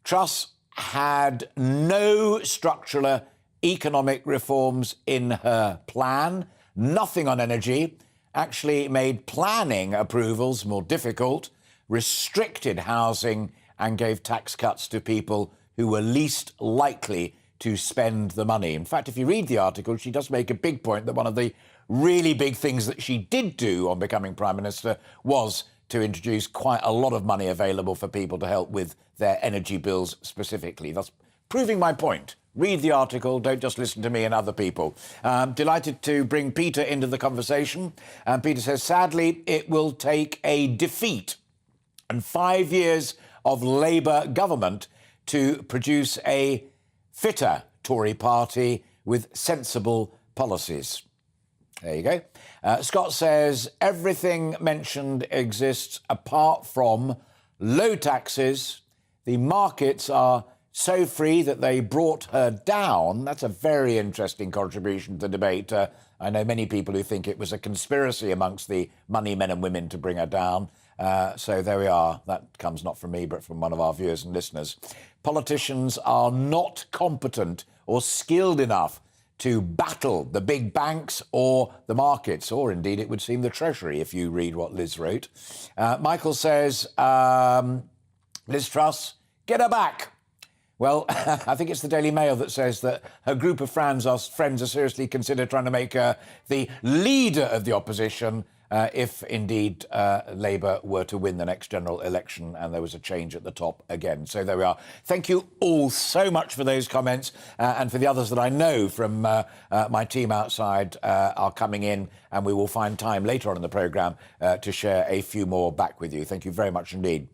Truss had no structural economic reforms in her plan, nothing on energy, actually made planning approvals more difficult, restricted housing and gave tax cuts to people who were least likely to spend the money. In fact, if you read the article, she does make a big point that one of the really big things that she did do on becoming Prime Minister was to introduce quite a lot of money available for people to help with their energy bills specifically. Thus proving my point. Read the article, don't just listen to me and other people. Delighted to bring Peter into the conversation. Peter says, sadly, it will take a defeat and 5 years of Labour government to produce a fitter Tory party with sensible policies. There you go. Scott says, everything mentioned exists apart from low taxes. The markets are so free that they brought her down. That's a very interesting contribution to the debate. I know many people who think it was a conspiracy amongst the money men and women to bring her down. So there we are. That comes not from me, but from one of our viewers and listeners. Politicians are not competent or skilled enough to battle the big banks or the markets, or indeed it would seem the Treasury, if you read what Liz wrote. Michael says, Liz Truss, get her back. Well, I think it's the Daily Mail that says that her group of friends are seriously considered trying to make her the leader of the opposition if indeed Labour were to win the next general election and there was a change at the top again. So there we are. Thank you all so much for those comments and for the others that I know from my team outside are coming in, and we will find time later on in the programme to share a few more back with you. Thank you very much indeed.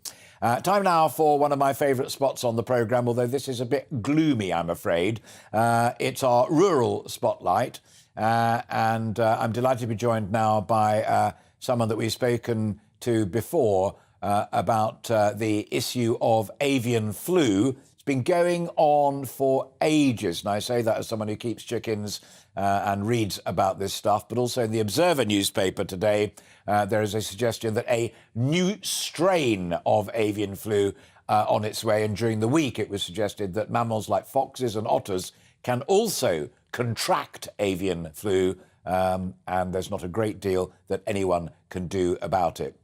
Time now for one of my favourite spots on the programme, although this is a bit gloomy, I'm afraid. It's our rural spotlight, and I'm delighted to be joined now by someone that we've spoken to before about the issue of avian flu. It's been going on for ages, and I say that as someone who keeps chickens and reads about this stuff, but also in the Observer newspaper today, there is a suggestion that a new strain of avian flu on its way, and during the week it was suggested that mammals like foxes and otters can also contract avian flu, and there's not a great deal that anyone can do about it.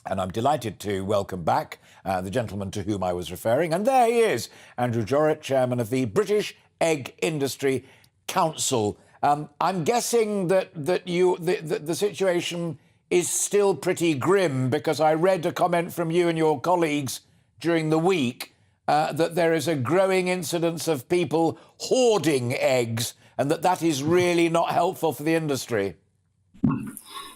And I'm delighted to welcome back the gentleman to whom I was referring, and there he is, Andrew Jorrett, chairman of the British Egg Industry Council. I'm guessing that the situation is still pretty grim, because I read a comment from you and your colleagues during the week that there is a growing incidence of people hoarding eggs, and that is really not helpful for the industry.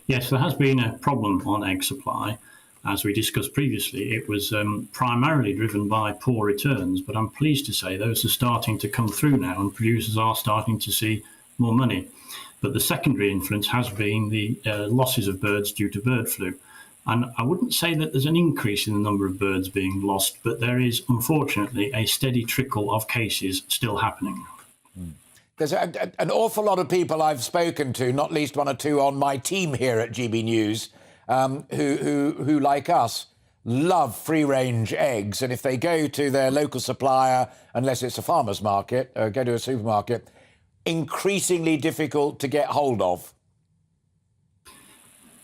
Yes, there has been a problem on egg supply. As we discussed previously, it was primarily driven by poor returns, but I'm pleased to say those are starting to come through now, and producers are starting to see more money. But the secondary influence has been the losses of birds due to bird flu. And I wouldn't say that there's an increase in the number of birds being lost, but there is, unfortunately, a steady trickle of cases still happening. There's an awful lot of people I've spoken to, not least one or two on my team here at GB News, who, like us, love free-range eggs. And if they go to their local supplier, unless it's a farmer's market, or go to a supermarket, increasingly difficult to get hold of.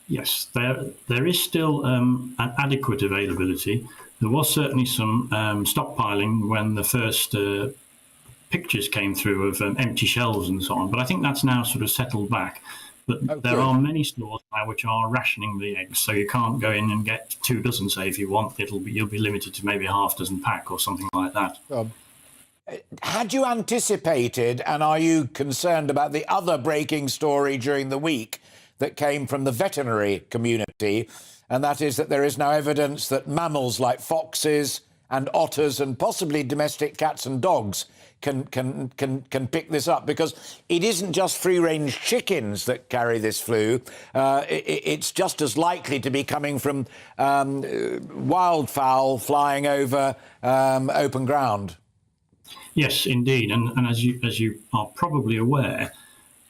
Yes, there is still an adequate availability. There was certainly some stockpiling when the first pictures came through of empty shelves and so on, but I think that's now sort of settled back. But there are many stores now which are rationing the eggs, so you can't go in and get 2 dozen, say, if you want. You'll be limited to maybe a half dozen pack or something like that. Had you anticipated, and are you concerned about the other breaking story during the week that came from the veterinary community, and that is that there is now evidence that mammals like foxes and otters and possibly domestic cats and dogs can pick this up? Because it isn't just free-range chickens that carry this flu. It's just as likely to be coming from wildfowl flying over open ground. Yes, indeed. And as you are probably aware,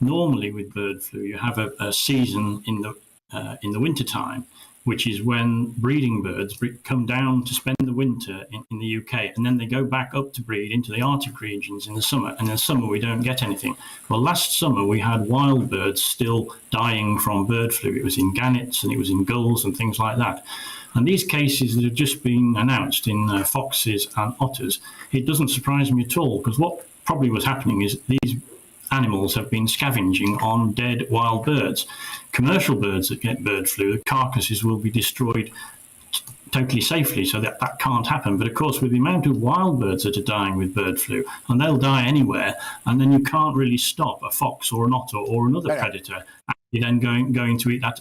normally with bird flu, you have a season in the winter time, which is when breeding birds come down to spend the winter in the UK, and then they go back up to breed into the Arctic regions in the summer. And in the summer, we don't get anything. Well, last summer, we had wild birds still dying from bird flu. It was in gannets and it was in gulls and things like that. And these cases that have just been announced in foxes and otters, it doesn't surprise me at all, because what probably was happening is these animals have been scavenging on dead wild birds. Commercial birds that get bird flu, the carcasses will be destroyed totally safely, so that can't happen. But of course, with the amount of wild birds that are dying with bird flu, and they'll die anywhere, and then you can't really stop a fox or an otter or another predator actually then going to eat that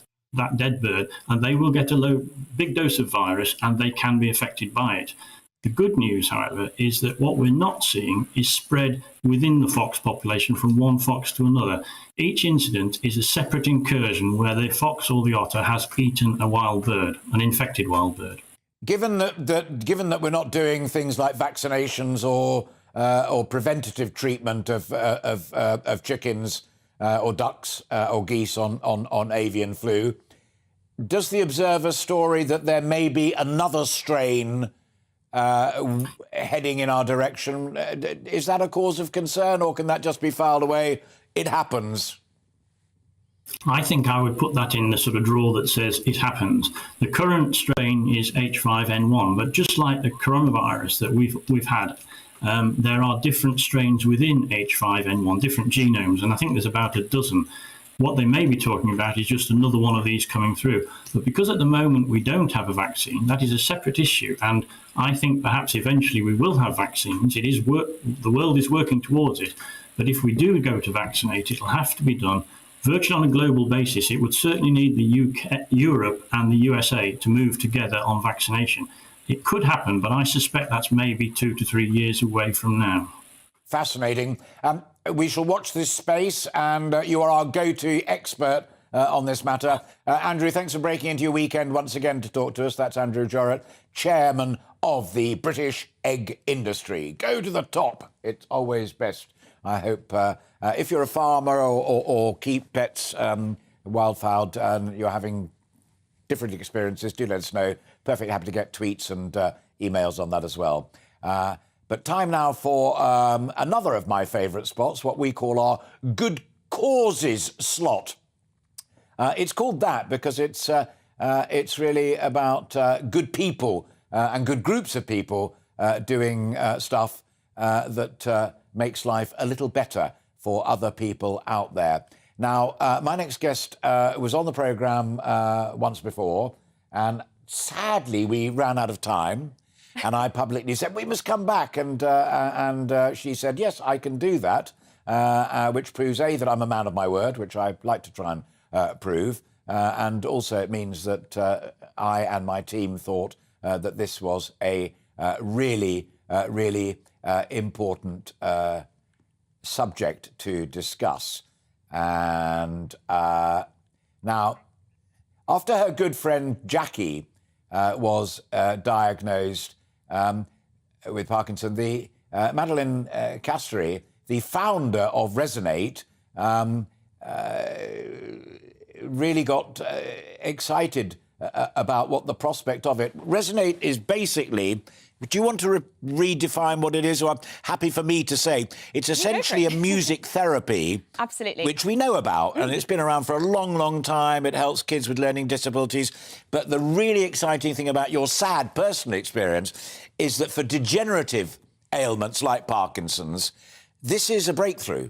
dead bird, and they will get a big dose of virus, and they can be affected by it. The good news, however, is that what we're not seeing is spread within the fox population from one fox to another. Each incident is a separate incursion where the fox or the otter has eaten a wild bird, an infected wild bird. Given that we're not doing things like vaccinations or preventative treatment of chickens or ducks or geese on avian flu, does the Observer story that there may be another strain heading in our direction, is that a cause of concern, or can that just be filed away? It happens. I think I would put that in the sort of drawer that says it happens. The current strain is H5N1, but just like the coronavirus that we've had, there are different strains within H5N1, different genomes, and I think there's about a dozen. What they may be talking about is just another one of these coming through. But because at the moment we don't have a vaccine, that is a separate issue. And I think perhaps eventually we will have vaccines. The world is working towards it. But if we do go to vaccinate, it'll have to be done virtually on a global basis. It would certainly need the UK, Europe and the USA to move together on vaccination. It could happen, but I suspect that's maybe 2 to 3 years away from now. Fascinating. We shall watch this space, and you are our go-to expert on this matter. Andrew, thanks for breaking into your weekend once again to talk to us. That's Andrew Jorrett, chairman of the British egg industry. Go to the top. It's always best. I hope if you're a farmer or keep pets wildfowl and you're having different experiences, do let us know. Perfectly happy to get tweets and emails on that as well. But time now for another of my favourite spots, what we call our Good Causes slot. It's called that because it's really about good people and good groups of people doing stuff that makes life a little better for other people out there. Now, my next guest was on the programme once before, and sadly we ran out of time. And I publicly said, we must come back. And she said, yes, I can do that, which proves, A, that I'm a man of my word, which I like to try and prove. And also it means that I and my team thought that this was a really important subject to discuss. And now, after her good friend Jackie was diagnosed with Parkinson, the Madeleine Castry, the founder of Resonate, really got excited about what the prospect of it. Resonate is basically, do you want to redefine what it is, or I'm happy for me to say? It's essentially a music therapy. Absolutely. Which we know about, and it's been around for a long, long time. It helps kids with learning disabilities. But the really exciting thing about your sad personal experience is that for degenerative ailments like Parkinson's, this is a breakthrough.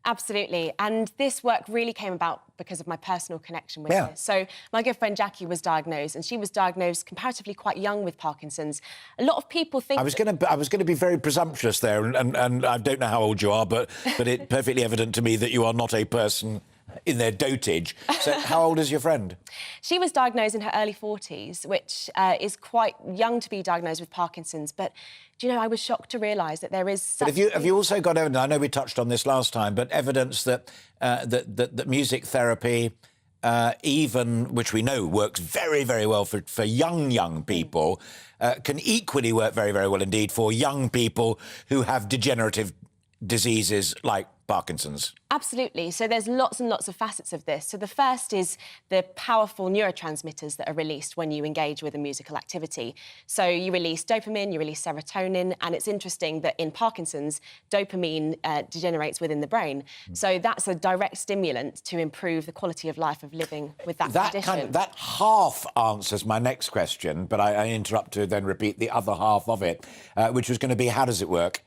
Absolutely. And this work really came about because of my personal connection with this. So my good friend Jackie was diagnosed, and she was diagnosed comparatively quite young with Parkinson's. A lot of people think... I was going to be very presumptuous there, and I don't know how old you are, but it's perfectly evident to me that you are not a person in their dotage. So how old is your friend? She was diagnosed in her early 40s, which is quite young to be diagnosed with Parkinson's. But, do you know, I was shocked to realise that there is... But have you also got evidence, I know we touched on this last time, but evidence that that music therapy, even, which we know works very, very well for young people, can equally work very, very well indeed for young people who have degenerative diseases like Parkinson's? Absolutely. So there's lots and lots of facets of this. So the first is the powerful neurotransmitters that are released when you engage with a musical activity. So you release dopamine, you release serotonin, and it's interesting that in Parkinson's, dopamine degenerates within the brain. So that's a direct stimulant to improve the quality of life of living with that condition. That half answers my next question, but I interrupt to then repeat the other half of it, which was going to be, how does it work?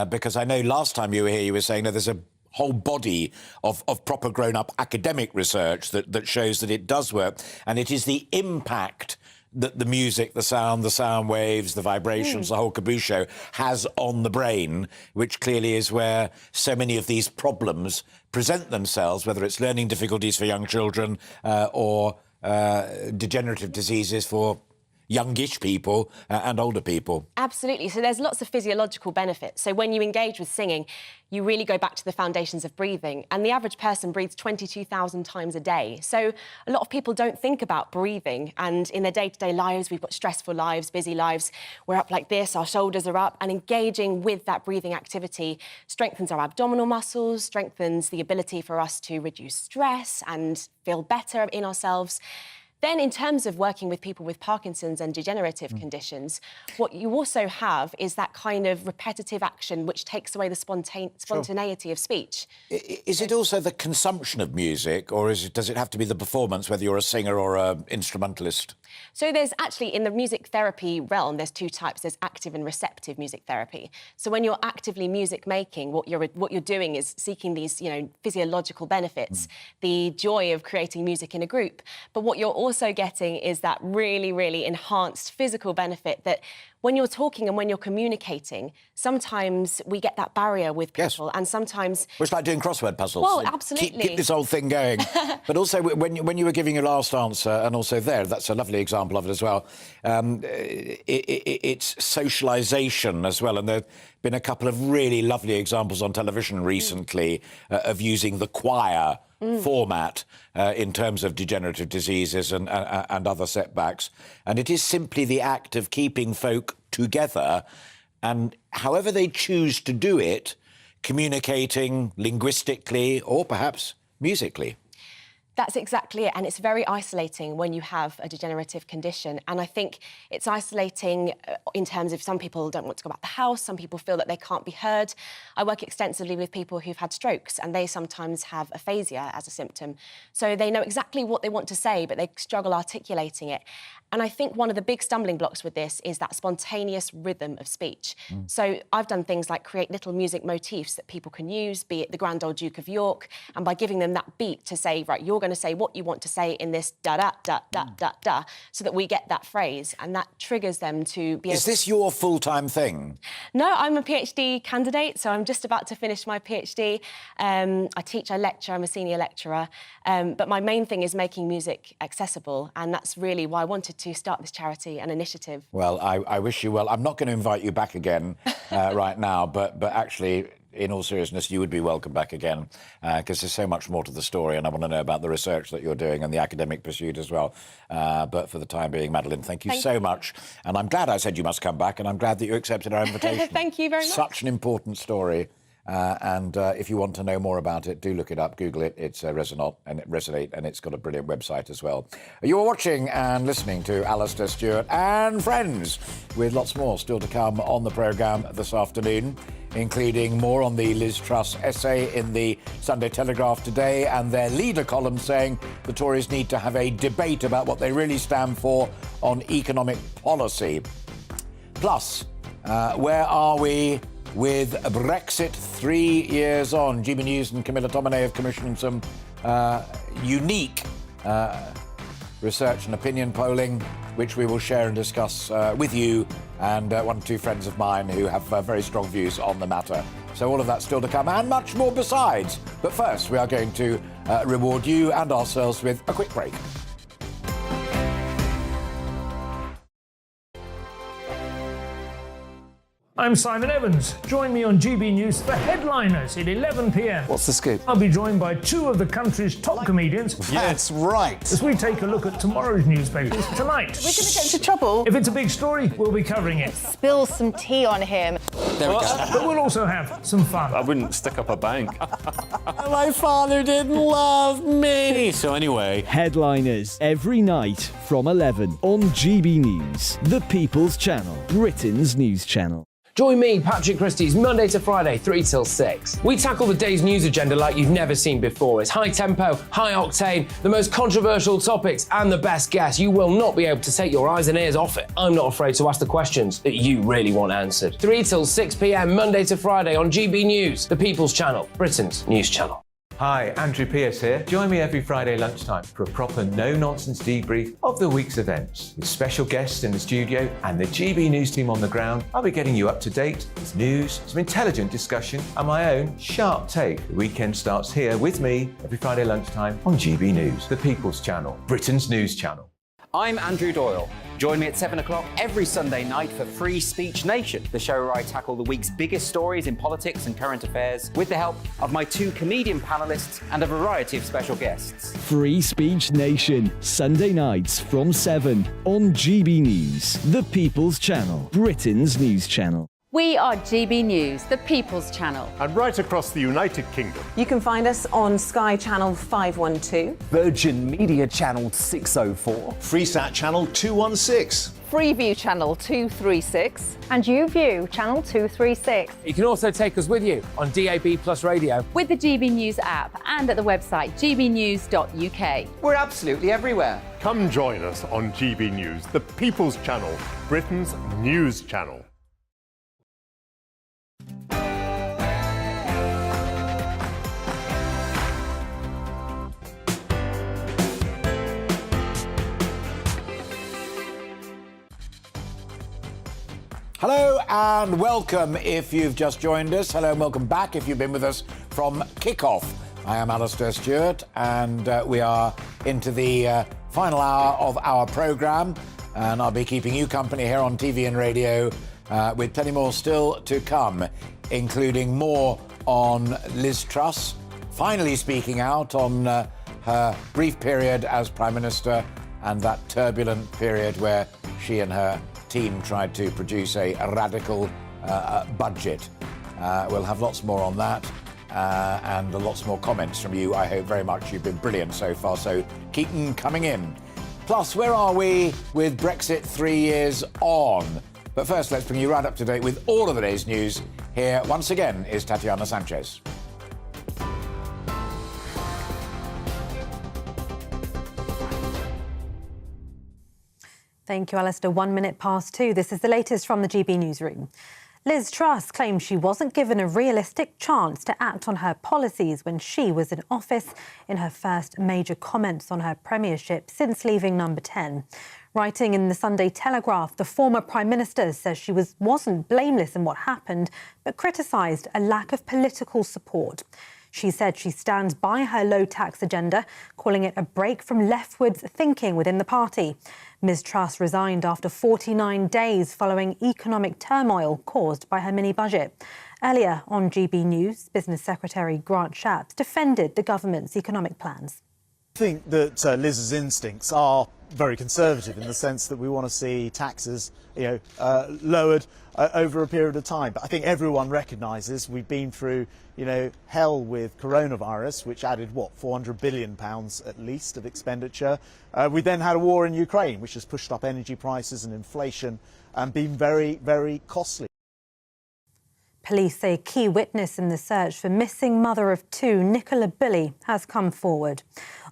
Because I know last time you were here, you were saying that there's a whole body of proper grown-up academic research that shows that it does work, and it is the impact that the music, the sound waves, the vibrations, the whole caboose has on the brain, which clearly is where so many of these problems present themselves, whether it's learning difficulties for young children or degenerative diseases for youngish people and older people. Absolutely. So there's lots of physiological benefits. So when you engage with singing, you really go back to the foundations of breathing. And the average person breathes 22,000 times a day. So a lot of people don't think about breathing. And in their day-to-day lives, we've got stressful lives, busy lives. We're up like this, our shoulders are up. And engaging with that breathing activity strengthens our abdominal muscles, strengthens the ability for us to reduce stress and feel better in ourselves. Then, in terms of working with people with Parkinson's and degenerative conditions, what you also have is that kind of repetitive action which takes away the spontaneity of speech. Is it also the consumption of music, or does it have to be the performance, whether you're a singer or an instrumentalist? So there's actually, in the music therapy realm, there's two types. There's active and receptive music therapy. So when you're actively music making, what you're doing is seeking these, physiological benefits, the joy of creating music in a group. But what you're also getting is that really, really enhanced physical benefit that when you're talking and when you're communicating, sometimes we get that barrier with people, and sometimes... Well, it's like doing crossword puzzles. Well, absolutely. Keep this whole thing going. But also, when you were giving your last answer, and also that's a lovely example of it as well, it's socialisation as well, and there have been a couple of really lovely examples on television recently of using the choir format in terms of degenerative diseases and other setbacks. And it is simply the act of keeping folk together, and however they choose to do it, communicating linguistically or perhaps musically. That's exactly it. And it's very isolating when you have a degenerative condition. And I think it's isolating in terms of some people don't want to go out the house, some people feel that they can't be heard. I work extensively with people who've had strokes, and they sometimes have aphasia as a symptom. So they know exactly what they want to say, but they struggle articulating it. And I think one of the big stumbling blocks with this is that spontaneous rhythm of speech. So I've done things like create little music motifs that people can use, be it the Grand Old Duke of York, and by giving them that beat to say, right, you're going to say what you want to say in this da-da-da-da-da-da, so that we get that phrase, and that triggers them to be able... Is this your full-time thing? No, I'm a PhD candidate, so I'm just about to finish my PhD. I teach, I lecture, I'm a senior lecturer, but my main thing is making music accessible, and that's really why I wanted to start this charity and initiative. Well, I wish you well. I'm not going to invite you back again right now, but actually, in all seriousness, you would be welcome back again, because there's so much more to the story, and I want to know about the research that you're doing and the academic pursuit as well. But for the time being, Madeleine, thank you so much. And I'm glad I said you must come back, and I'm glad that you accepted our invitation. Thank you very much. Such an important story. And if you want to know more about it, do look it up, Google it. It's Resonate, and it's got a brilliant website as well. You are watching and listening to Alastair, Stewart and Friends, with lots more still to come on the programme this afternoon, including more on the Liz Truss essay in the Sunday Telegraph today, and their leader column saying the Tories need to have a debate about what they really stand for on economic policy. Plus, where are we with Brexit 3 years on. GB News and Camilla Tominay have commissioned some unique research and opinion polling, which we will share and discuss with you and one or two friends of mine who have very strong views on the matter. So all of that's still to come and much more besides. But first, we are going to reward you and ourselves with a quick break. I'm Simon Evans. Join me on GB News for Headliners at 11 p.m. What's the scoop? I'll be joined by two of the country's top comedians. That's right. As we take a look at tomorrow's newspapers tonight. We're going to get into trouble. If it's a big story, we'll be covering it. Spill some tea on him. There we go. But we'll also have some fun. I wouldn't stick up a bank. My father didn't love me. So anyway. Headliners every night from 11 on GB News, the People's Channel, Britain's news channel. Join me, Patrick Christie's, Monday to Friday, 3 till 6. We tackle the day's news agenda like you've never seen before. It's high tempo, high octane, the most controversial topics and the best guests. You will not be able to take your eyes and ears off it. I'm not afraid to ask the questions that you really want answered. 3 till 6 p.m, Monday to Friday on GB News, the People's Channel, Britain's news channel. Hi, Andrew Pierce here. Join me every Friday lunchtime for a proper no-nonsense debrief of the week's events. With special guests in the studio and the GB News team on the ground, I'll be getting you up to date with news, some intelligent discussion and my own sharp take. The weekend starts here with me every Friday lunchtime on GB News, the People's Channel, Britain's news channel. I'm Andrew Doyle. Join me at 7 o'clock every Sunday night for Free Speech Nation, the show where I tackle the week's biggest stories in politics and current affairs with the help of my two comedian panellists and a variety of special guests. Free Speech Nation, Sunday nights from 7 on GB News, the People's Channel, Britain's news channel. We are GB News, the People's Channel. And right across the United Kingdom. You can find us on Sky Channel 512. Virgin Media Channel 604. Freesat Channel 216. Freeview Channel 236. And YouView, channel 236. You can also take us with you on DAB Plus Radio. With the GB News app and at the website gbnews.uk. We're absolutely everywhere. Come join us on GB News, the People's Channel, Britain's news channel. Hello and welcome if you've just joined us. Hello and welcome back if you've been with us from kickoff. I am Alastair Stewart and we are into the final hour of our programme and I'll be keeping you company here on TV and radio with plenty more still to come, including more on Liz Truss finally speaking out on her brief period as Prime Minister and that turbulent period where she and her team tried to produce a radical budget. We'll have lots more on that and lots more comments from you. I hope very much. You've been brilliant so far, so keep them coming in. Plus, where are we with Brexit 3 years on? But first, let's bring you right up to date with all of the day's news. Here, once again, is Tatiana Sanchez. Thank you, Alastair. 1 minute past 2. This is the latest from the GB newsroom. Liz Truss claims she wasn't given a realistic chance to act on her policies when she was in office in her first major comments on her premiership since leaving Number 10. Writing in the Sunday Telegraph, the former Prime Minister says she wasn't blameless in what happened, but criticised a lack of political support. She said she stands by her low-tax agenda, calling it a break from leftwards thinking within the party. Ms Truss resigned after 49 days following economic turmoil caused by her mini-budget. Earlier on GB News, Business Secretary Grant Shapps defended the government's economic plans. I think that Liz's instincts are very conservative in the sense that we want to see taxes, lowered over a period of time. But I think everyone recognises we've been through, hell with coronavirus, which added, £400 billion at least of expenditure. We then had a war in Ukraine, which has pushed up energy prices and inflation and been very, very costly. Police say a key witness in the search for missing mother of two, Nicola Bulley, has come forward.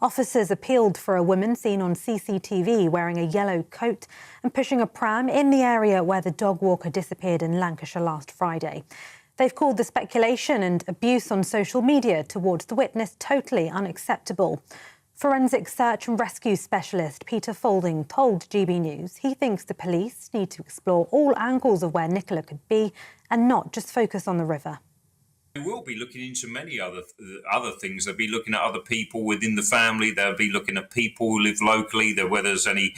Officers appealed for a woman seen on CCTV wearing a yellow coat and pushing a pram in the area where the dog walker disappeared in Lancashire last Friday. They've called the speculation and abuse on social media towards the witness totally unacceptable. Forensic search and rescue specialist Peter Faulding told GB News he thinks the police need to explore all angles of where Nicola could be and not just focus on the river. They will be looking into many other things. They'll be looking at other people within the family. They'll be looking at people who live locally, whether there's any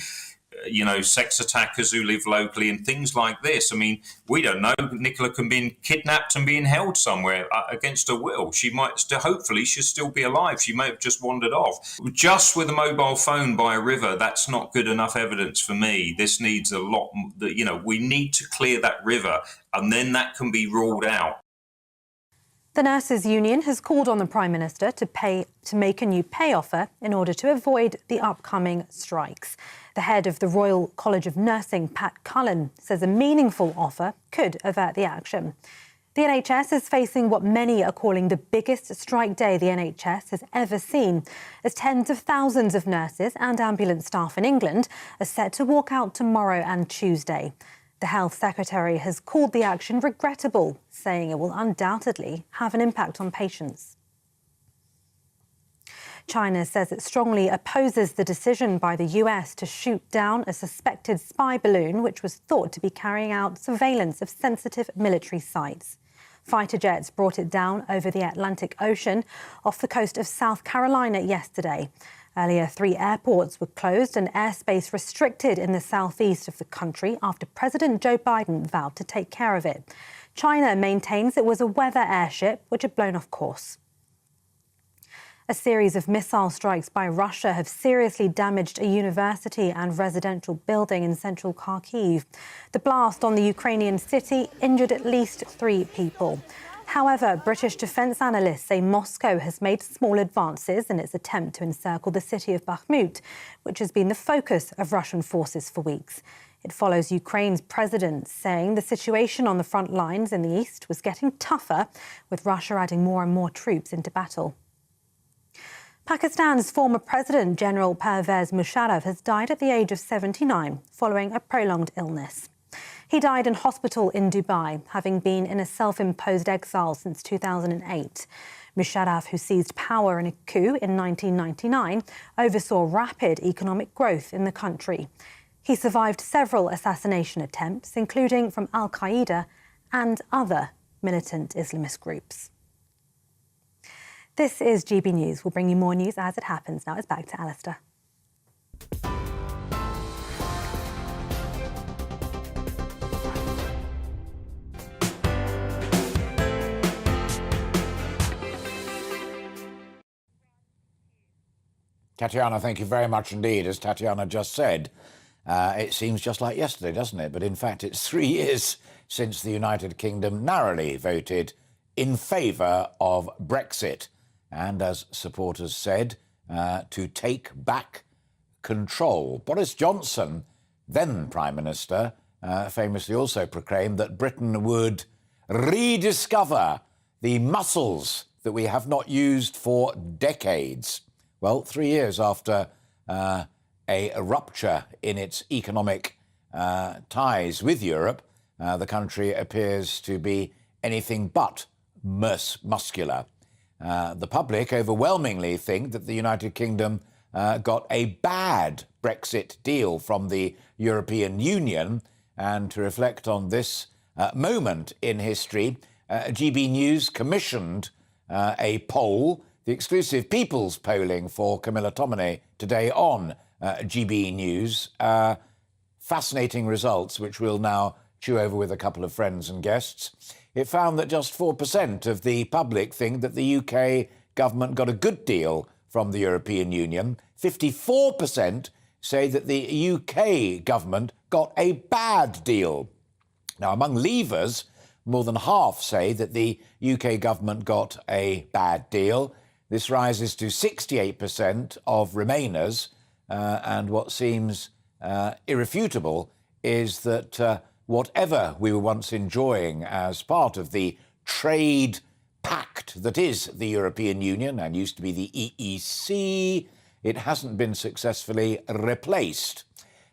sex attackers who live locally and things like this. I mean, we don't know. Nicola can be kidnapped and being held somewhere against her will. She might still, hopefully, she'll still be alive. She may have just wandered off. Just with a mobile phone by a river, that's not good enough evidence for me. This needs a lot, we need to clear that river and then that can be ruled out. The Nurses' Union has called on the Prime Minister to make a new pay offer in order to avoid the upcoming strikes. The head of the Royal College of Nursing, Pat Cullen, says a meaningful offer could avert the action. The NHS is facing what many are calling the biggest strike day the NHS has ever seen, as tens of thousands of nurses and ambulance staff in England are set to walk out tomorrow and Tuesday. The Health Secretary has called the action regrettable, saying it will undoubtedly have an impact on patients. China says it strongly opposes the decision by the US to shoot down a suspected spy balloon which was thought to be carrying out surveillance of sensitive military sites. Fighter jets brought it down over the Atlantic Ocean off the coast of South Carolina yesterday. Earlier, 3 airports were closed and airspace restricted in the southeast of the country after President Joe Biden vowed to take care of it. China maintains it was a weather airship which had blown off course. A series of missile strikes by Russia have seriously damaged a university and residential building in central Kharkiv. The blast on the Ukrainian city injured at least 3 people. However, British defence analysts say Moscow has made small advances in its attempt to encircle the city of Bakhmut, which has been the focus of Russian forces for weeks. It follows Ukraine's president saying the situation on the front lines in the east was getting tougher, with Russia adding more and more troops into battle. Pakistan's former president, General Pervez Musharraf, has died at the age of 79 following a prolonged illness. He died in hospital in Dubai, having been in a self-imposed exile since 2008. Musharraf, who seized power in a coup in 1999, oversaw rapid economic growth in the country. He survived several assassination attempts, including from Al-Qaeda and other militant Islamist groups. This is GB News. We'll bring you more news as it happens. Now it's back to Alastair. Tatiana, thank you very much indeed. As Tatiana just said, it seems just like yesterday, doesn't it? But in fact, it's 3 years since the United Kingdom narrowly voted in favour of Brexit. And as supporters said, to take back control. Boris Johnson, then Prime Minister, famously also proclaimed that Britain would rediscover the muscles that we have not used for decades. Well, 3 years after a rupture in its economic ties with Europe, the country appears to be anything but muscular. The public overwhelmingly think that the United Kingdom got a bad Brexit deal from the European Union. And to reflect on this moment in history, GB News commissioned a poll, the exclusive People's polling for Camilla Tominey today on GB News. Fascinating results, which we'll now chew over with a couple of friends and guests. It found that just 4% of the public think that the UK government got a good deal from the European Union. 54% say that the UK government got a bad deal. Now, among leavers, more than half say that the UK government got a bad deal. This rises to 68% of Remainers, and what seems irrefutable is that whatever we were once enjoying as part of the trade pact that is the European Union and used to be the EEC, it hasn't been successfully replaced.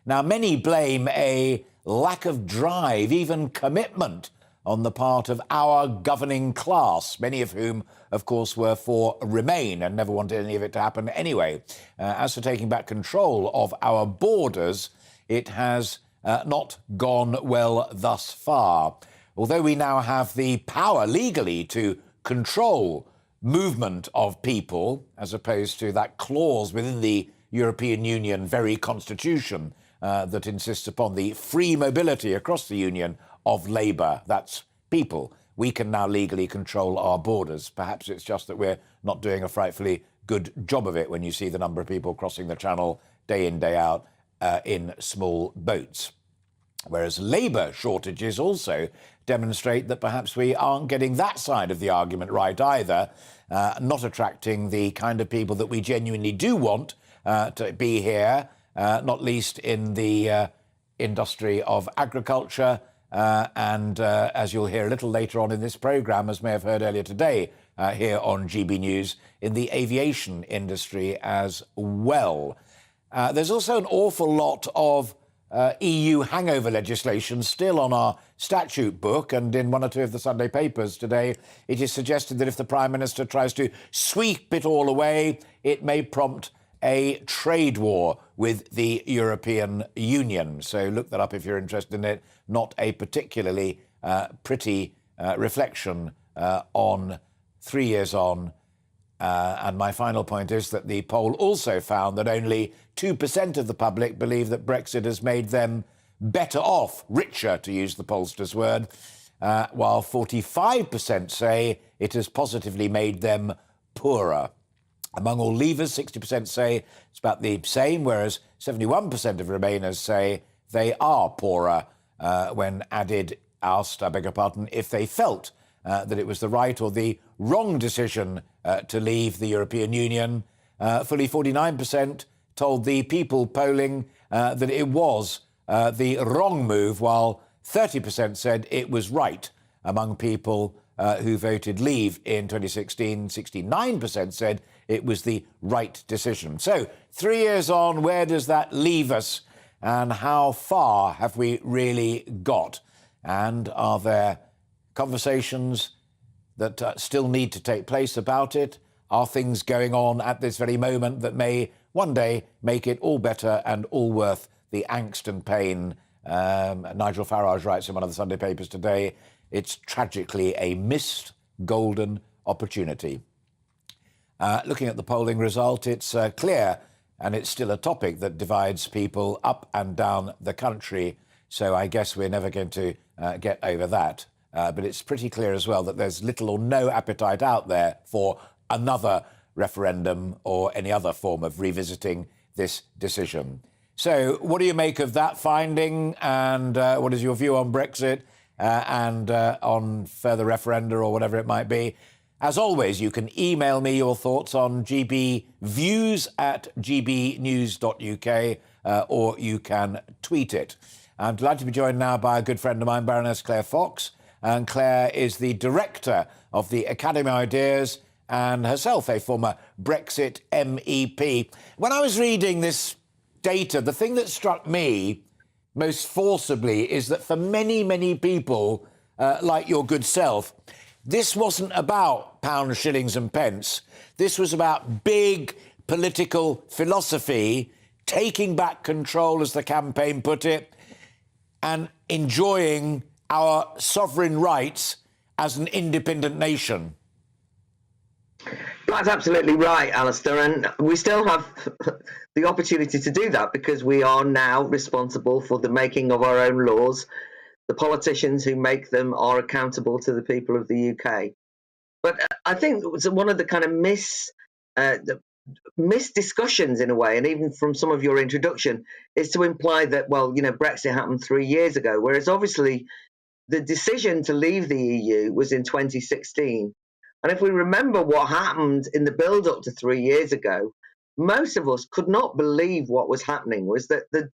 Now, many blame a lack of drive, even commitment, on the part of our governing class, many of whom, of course, were for Remain and never wanted any of it to happen anyway. As for taking back control of our borders, it has not gone well thus far. Although we now have the power legally to control movement of people, as opposed to that clause within the European Union very constitution that insists upon the free mobility across the Union of labour, that's people. We can now legally control our borders. Perhaps it's just that we're not doing a frightfully good job of it when you see the number of people crossing the Channel day in, day out in small boats. Whereas labour shortages also demonstrate that perhaps we aren't getting that side of the argument right either, not attracting the kind of people that we genuinely do want to be here, not least in the industry of agriculture, and as you'll hear a little later on in this programme, as may have heard earlier today here on GB News, in the aviation industry as well. There's also an awful lot of EU hangover legislation still on our statute book, and in one or two of the Sunday papers today, it is suggested that if the Prime Minister tries to sweep it all away, it may prompt a trade war with the European Union. So look that up if you're interested in it. Not a particularly pretty reflection on 3 years on. And my final point is that the poll also found that only 2% of the public believe that Brexit has made them better off, richer, to use the pollster's word, while 45% say it has positively made them poorer. Among all leavers, 60% say it's about the same, whereas 71% of Remainers say they are poorer when asked, if they felt that it was the right or the wrong decision to leave the European Union. Fully 49% told the People polling that it was the wrong move, while 30% said it was right. Among people who voted leave in 2016, 69% said it was the right decision. So 3 years on, where does that leave us, and how far have we really got? And are there conversations that still need to take place about it? Are things going on at this very moment that may one day make it all better and all worth the angst and pain? Nigel Farage writes in one of the Sunday papers today, it's tragically a missed golden opportunity. Looking at the polling result, it's clear, and it's still a topic that divides people up and down the country. So I guess we're never going to get over that. But it's pretty clear as well that there's little or no appetite out there for another referendum or any other form of revisiting this decision. So what do you make of that finding, and what is your view on Brexit and on further referenda or whatever it might be? As always, you can email me your thoughts on gbviews@gbnews.uk or you can tweet it. I'm delighted to be joined now by a good friend of mine, Baroness Claire Fox. And Claire is the director of the Academy Ideas and herself a former Brexit MEP. When I was reading this data, the thing that struck me most forcibly is that for many, many people, like your good self, this wasn't about pounds, shillings and pence. This was about big political philosophy, taking back control, as the campaign put it, and enjoying our sovereign rights as an independent nation. That's absolutely right, Alastair, and we still have the opportunity to do that because we are now responsible for the making of our own laws. The politicians who make them are accountable to the people of the UK. But I think one of the kind of misdiscussions in a way, and even from some of your introduction, is to imply that, well, Brexit happened 3 years ago, whereas obviously the decision to leave the EU was in 2016. And if we remember what happened in the build-up to 3 years ago, most of us could not believe what was happening, was that the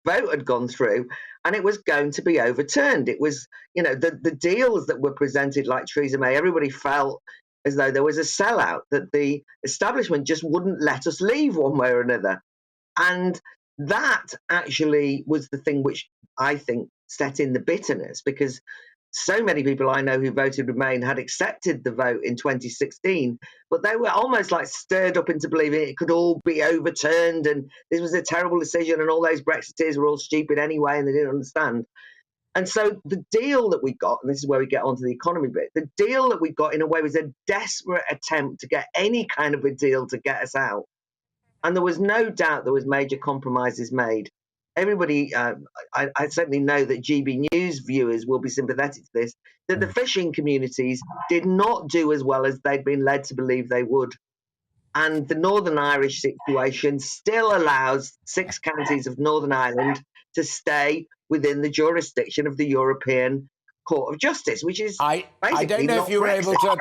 vote had gone through and it was going to be overturned. It was, the deals that were presented, like Theresa May, everybody felt as though there was a sellout, that the establishment just wouldn't let us leave one way or another. And that actually was the thing which I think set in the bitterness, because so many people I know who voted Remain had accepted the vote in 2016, but they were almost like stirred up into believing it could all be overturned and this was a terrible decision and all those Brexiteers were all stupid anyway and they didn't understand. And so the deal that we got, and this is where we get onto the economy bit, the deal that we got in a way was a desperate attempt to get any kind of a deal to get us out. And there was no doubt there was major compromises made. Everybody, I certainly know that GB News viewers will be sympathetic to this, that the fishing communities did not do as well as they'd been led to believe they would. And the Northern Irish situation still allows 6 counties of Northern Ireland to stay within the jurisdiction of the European Court of Justice, which is I don't know if you were able to.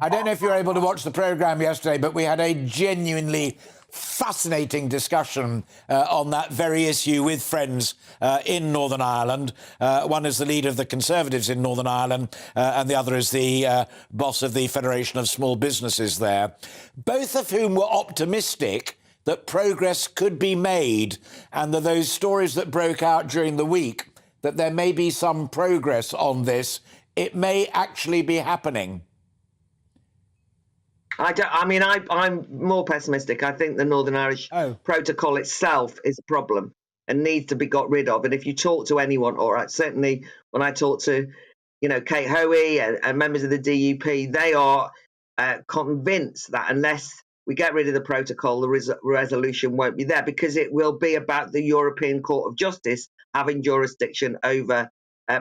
I don't know if you were able to watch the programme yesterday, but we had a genuinely fascinating discussion on that very issue with friends in Northern Ireland. One is the leader of the Conservatives in Northern Ireland, and the other is the boss of the Federation of Small Businesses there, both of whom were optimistic that progress could be made, and that those stories that broke out during the week, that there may be some progress on this. It may actually be happening. I'm more pessimistic. I think the Northern Irish protocol itself is a problem and needs to be got rid of. And if you talk to anyone, or certainly when I talk to, Kate Hoey and members of the DUP, they are convinced that unless we get rid of the protocol, the resolution won't be there, because it will be about the European Court of Justice having jurisdiction over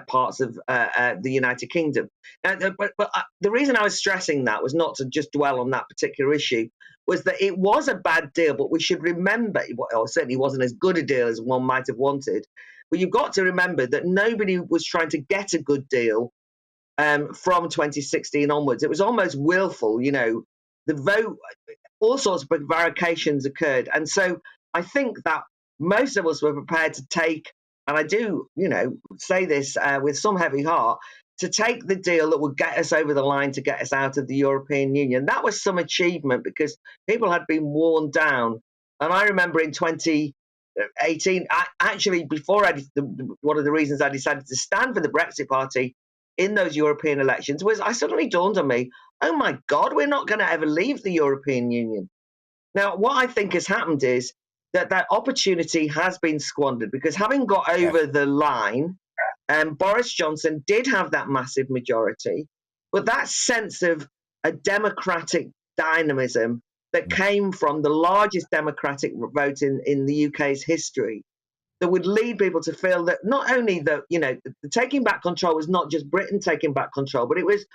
parts of the United Kingdom. But the reason I was stressing that was not to just dwell on that particular issue, was that it was a bad deal, but we should remember, or certainly wasn't as good a deal as one might have wanted. But you've got to remember that nobody was trying to get a good deal from 2016 onwards. It was almost willful, the vote, all sorts of prevarications occurred. And so I think that most of us were prepared to take, and I do, say this with some heavy heart, to take the deal that would get us over the line to get us out of the European Union. That was some achievement because people had been worn down. And I remember in 2018, one of the reasons I decided to stand for the Brexit Party in those European elections was I suddenly dawned on me, oh my God, we're not going to ever leave the European Union. Now, what I think has happened is that opportunity has been squandered, because having got over the line, Boris Johnson did have that massive majority, but that sense of a democratic dynamism that came from the largest democratic vote in the UK's history, that would lead people to feel that not only that, the taking back control was not just Britain taking back control, but it was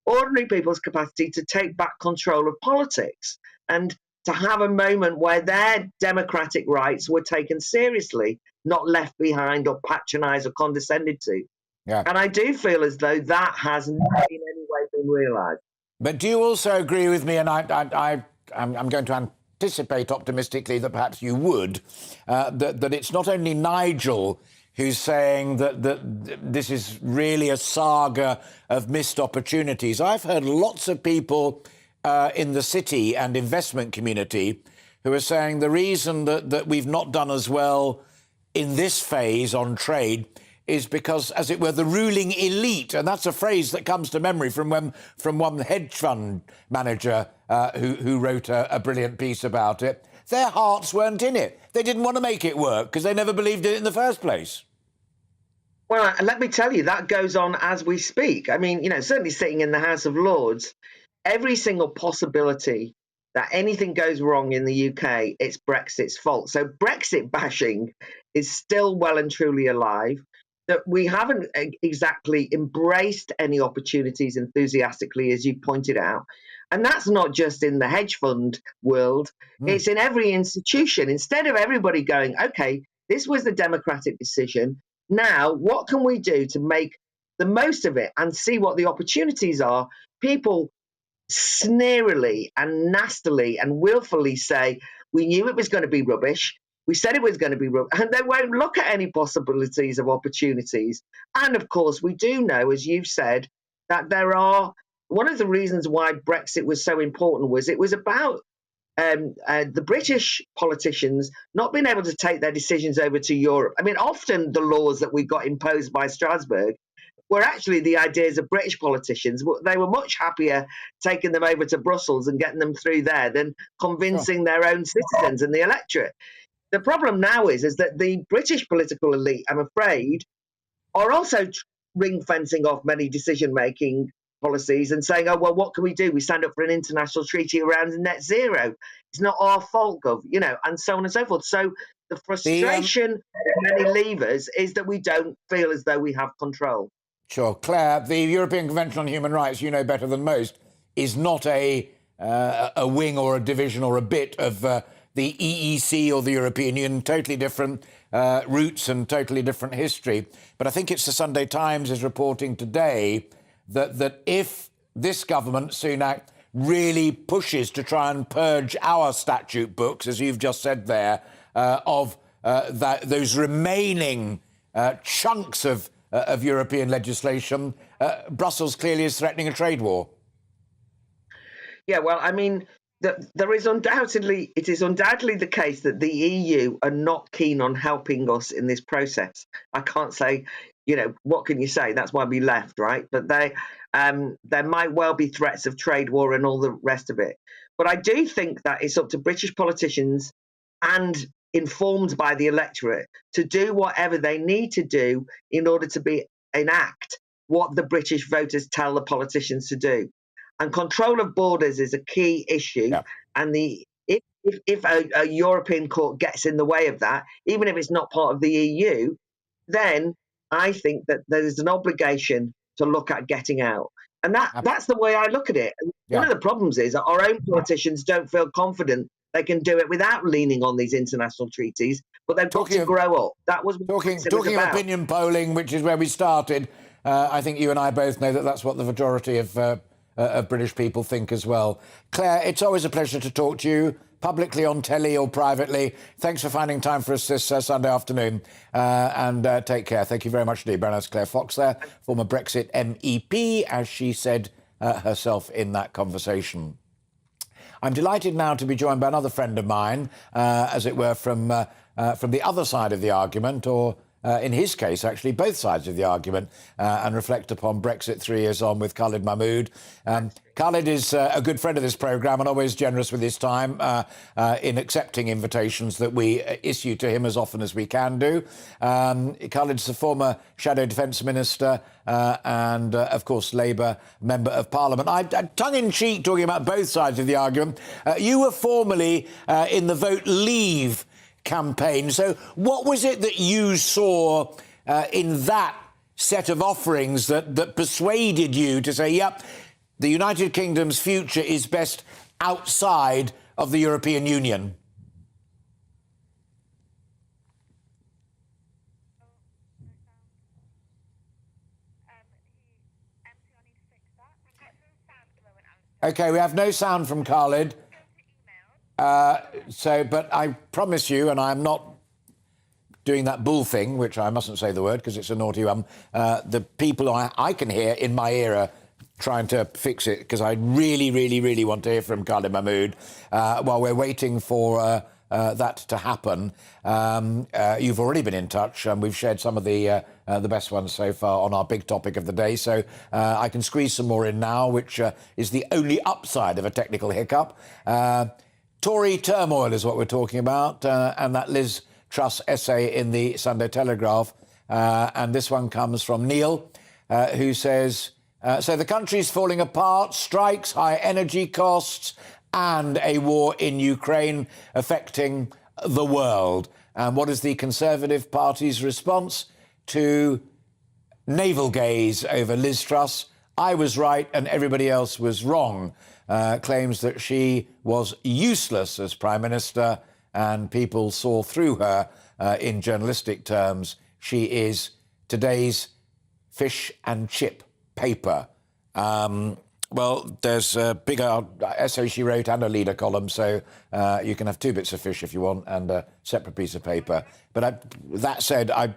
ordinary people's capacity to take back control of politics and to have a moment where their democratic rights were taken seriously, not left behind or patronised or condescended to. Yeah. And I do feel as though that has not in any way been realised. But do you also agree with me, and I'm going to anticipate optimistically that perhaps you would, that it's not only Nigel who's saying that this is really a saga of missed opportunities. I've heard lots of people in the city and investment community who are saying the reason that we've not done as well in this phase on trade is because, as it were, the ruling elite, and that's a phrase that comes to memory from one hedge fund manager who wrote a brilliant piece about it. Their hearts weren't in it. They didn't want to make it work because they never believed it in the first place. Well, let me tell you, that goes on as we speak. I mean, certainly sitting in the House of Lords, every single possibility that anything goes wrong in the UK, it's Brexit's fault. So Brexit bashing is still well and truly alive. That we haven't exactly embraced any opportunities enthusiastically, as you pointed out. And that's not just in the hedge fund world. It's in every institution. Instead of everybody going, OK, this was the democratic decision. Now, what can we do to make the most of it and see what the opportunities are? People sneerily and nastily and willfully say, we knew it was going to be rubbish. We said it was going to be rubbish. And they won't look at any possibilities of opportunities. And of course, we do know, as you've said, that there are, one of the reasons why Brexit was so important was it was about the British politicians not being able to take their decisions over to Europe. I mean, often the laws that we got imposed by Strasbourg were actually the ideas of British politicians. They were much happier taking them over to Brussels and getting them through there than convincing their own citizens and the electorate. The problem now is that the British political elite, I'm afraid, are also ring-fencing off many decision-making policies and saying, oh, well, what can we do? We signed up for an international treaty around net zero. It's not our fault, Gov, and so on and so forth. So the frustration of many leavers is that we don't feel as though we have control. Sure. Claire, the European Convention on Human Rights, you know better than most, is not a wing or a division or a bit of the EEC or the European Union. Totally different roots and totally different history. But I think it's the Sunday Times is reporting today that if this government, Sunak, really pushes to try and purge our statute books, as you've just said there, of those remaining chunks of European legislation, Brussels clearly is threatening a trade war. Yeah, well, I mean, it is undoubtedly the case that the EU are not keen on helping us in this process. I can't say, what can you say? That's why we left, right? But there might well be threats of trade war and all the rest of it. But I do think that it's up to British politicians and informed by the electorate to do whatever they need to do in order to enact what the British voters tell the politicians to do. And control of borders is a key issue. Yeah. And if a European court gets in the way of that, even if it's not part of the EU, then I think that there's an obligation to look at getting out. And that's the way I look at it. Yeah. One of the problems is that our own politicians don't feel confident they can do it without leaning on these international treaties, but they've got to grow up. That was talking of opinion polling, which is where we started. I think you and I both know that that's what the majority of British people think as well. Claire, it's always a pleasure to talk to you, publicly on telly or privately. Thanks for finding time for us this Sunday afternoon, and take care. Thank you very much indeed. Baroness Claire Fox there, former Brexit MEP, as she said herself in that conversation. I'm delighted now to be joined by another friend of mine, as it were, from the other side of the argument, or in his case, actually, both sides of the argument, and reflect upon Brexit 3 years on with Khalid Mahmood. Khalid is a good friend of this programme and always generous with his time in accepting invitations that we issue to him as often as we can do. Khalid's the former Shadow Defence Minister and, of course, Labour Member of Parliament. I'm tongue-in-cheek talking about both sides of the argument. You were formerly in the Vote Leave campaign. So what was it that you saw in that set of offerings that persuaded you to say, yep, the United Kingdom's future is best outside of the European Union? OK, we have no sound from Khalid. But I promise you, and I'm not doing that bull thing, which I mustn't say the word because it's a naughty one, the people I can hear in my ear are trying to fix it, because I really, really, really want to hear from Khalid Mahmood while we're waiting for that to happen. You've already been in touch, and we've shared some of the best ones so far on our big topic of the day. So I can squeeze some more in now, which is the only upside of a technical hiccup. Tory turmoil is what we're talking about, and that Liz Truss essay in the Sunday Telegraph. And this one comes from Neil, who says, so the country's falling apart, strikes, high energy costs, and a war in Ukraine affecting the world. And what is the Conservative Party's response to navel gaze over Liz Truss? I was right and everybody else was wrong. Claims that she was useless as Prime Minister and people saw through her in journalistic terms. She is today's fish and chip paper. Well, there's a bigger essay she wrote and a leader column, so you can have two bits of fish if you want and a separate piece of paper. But that said, I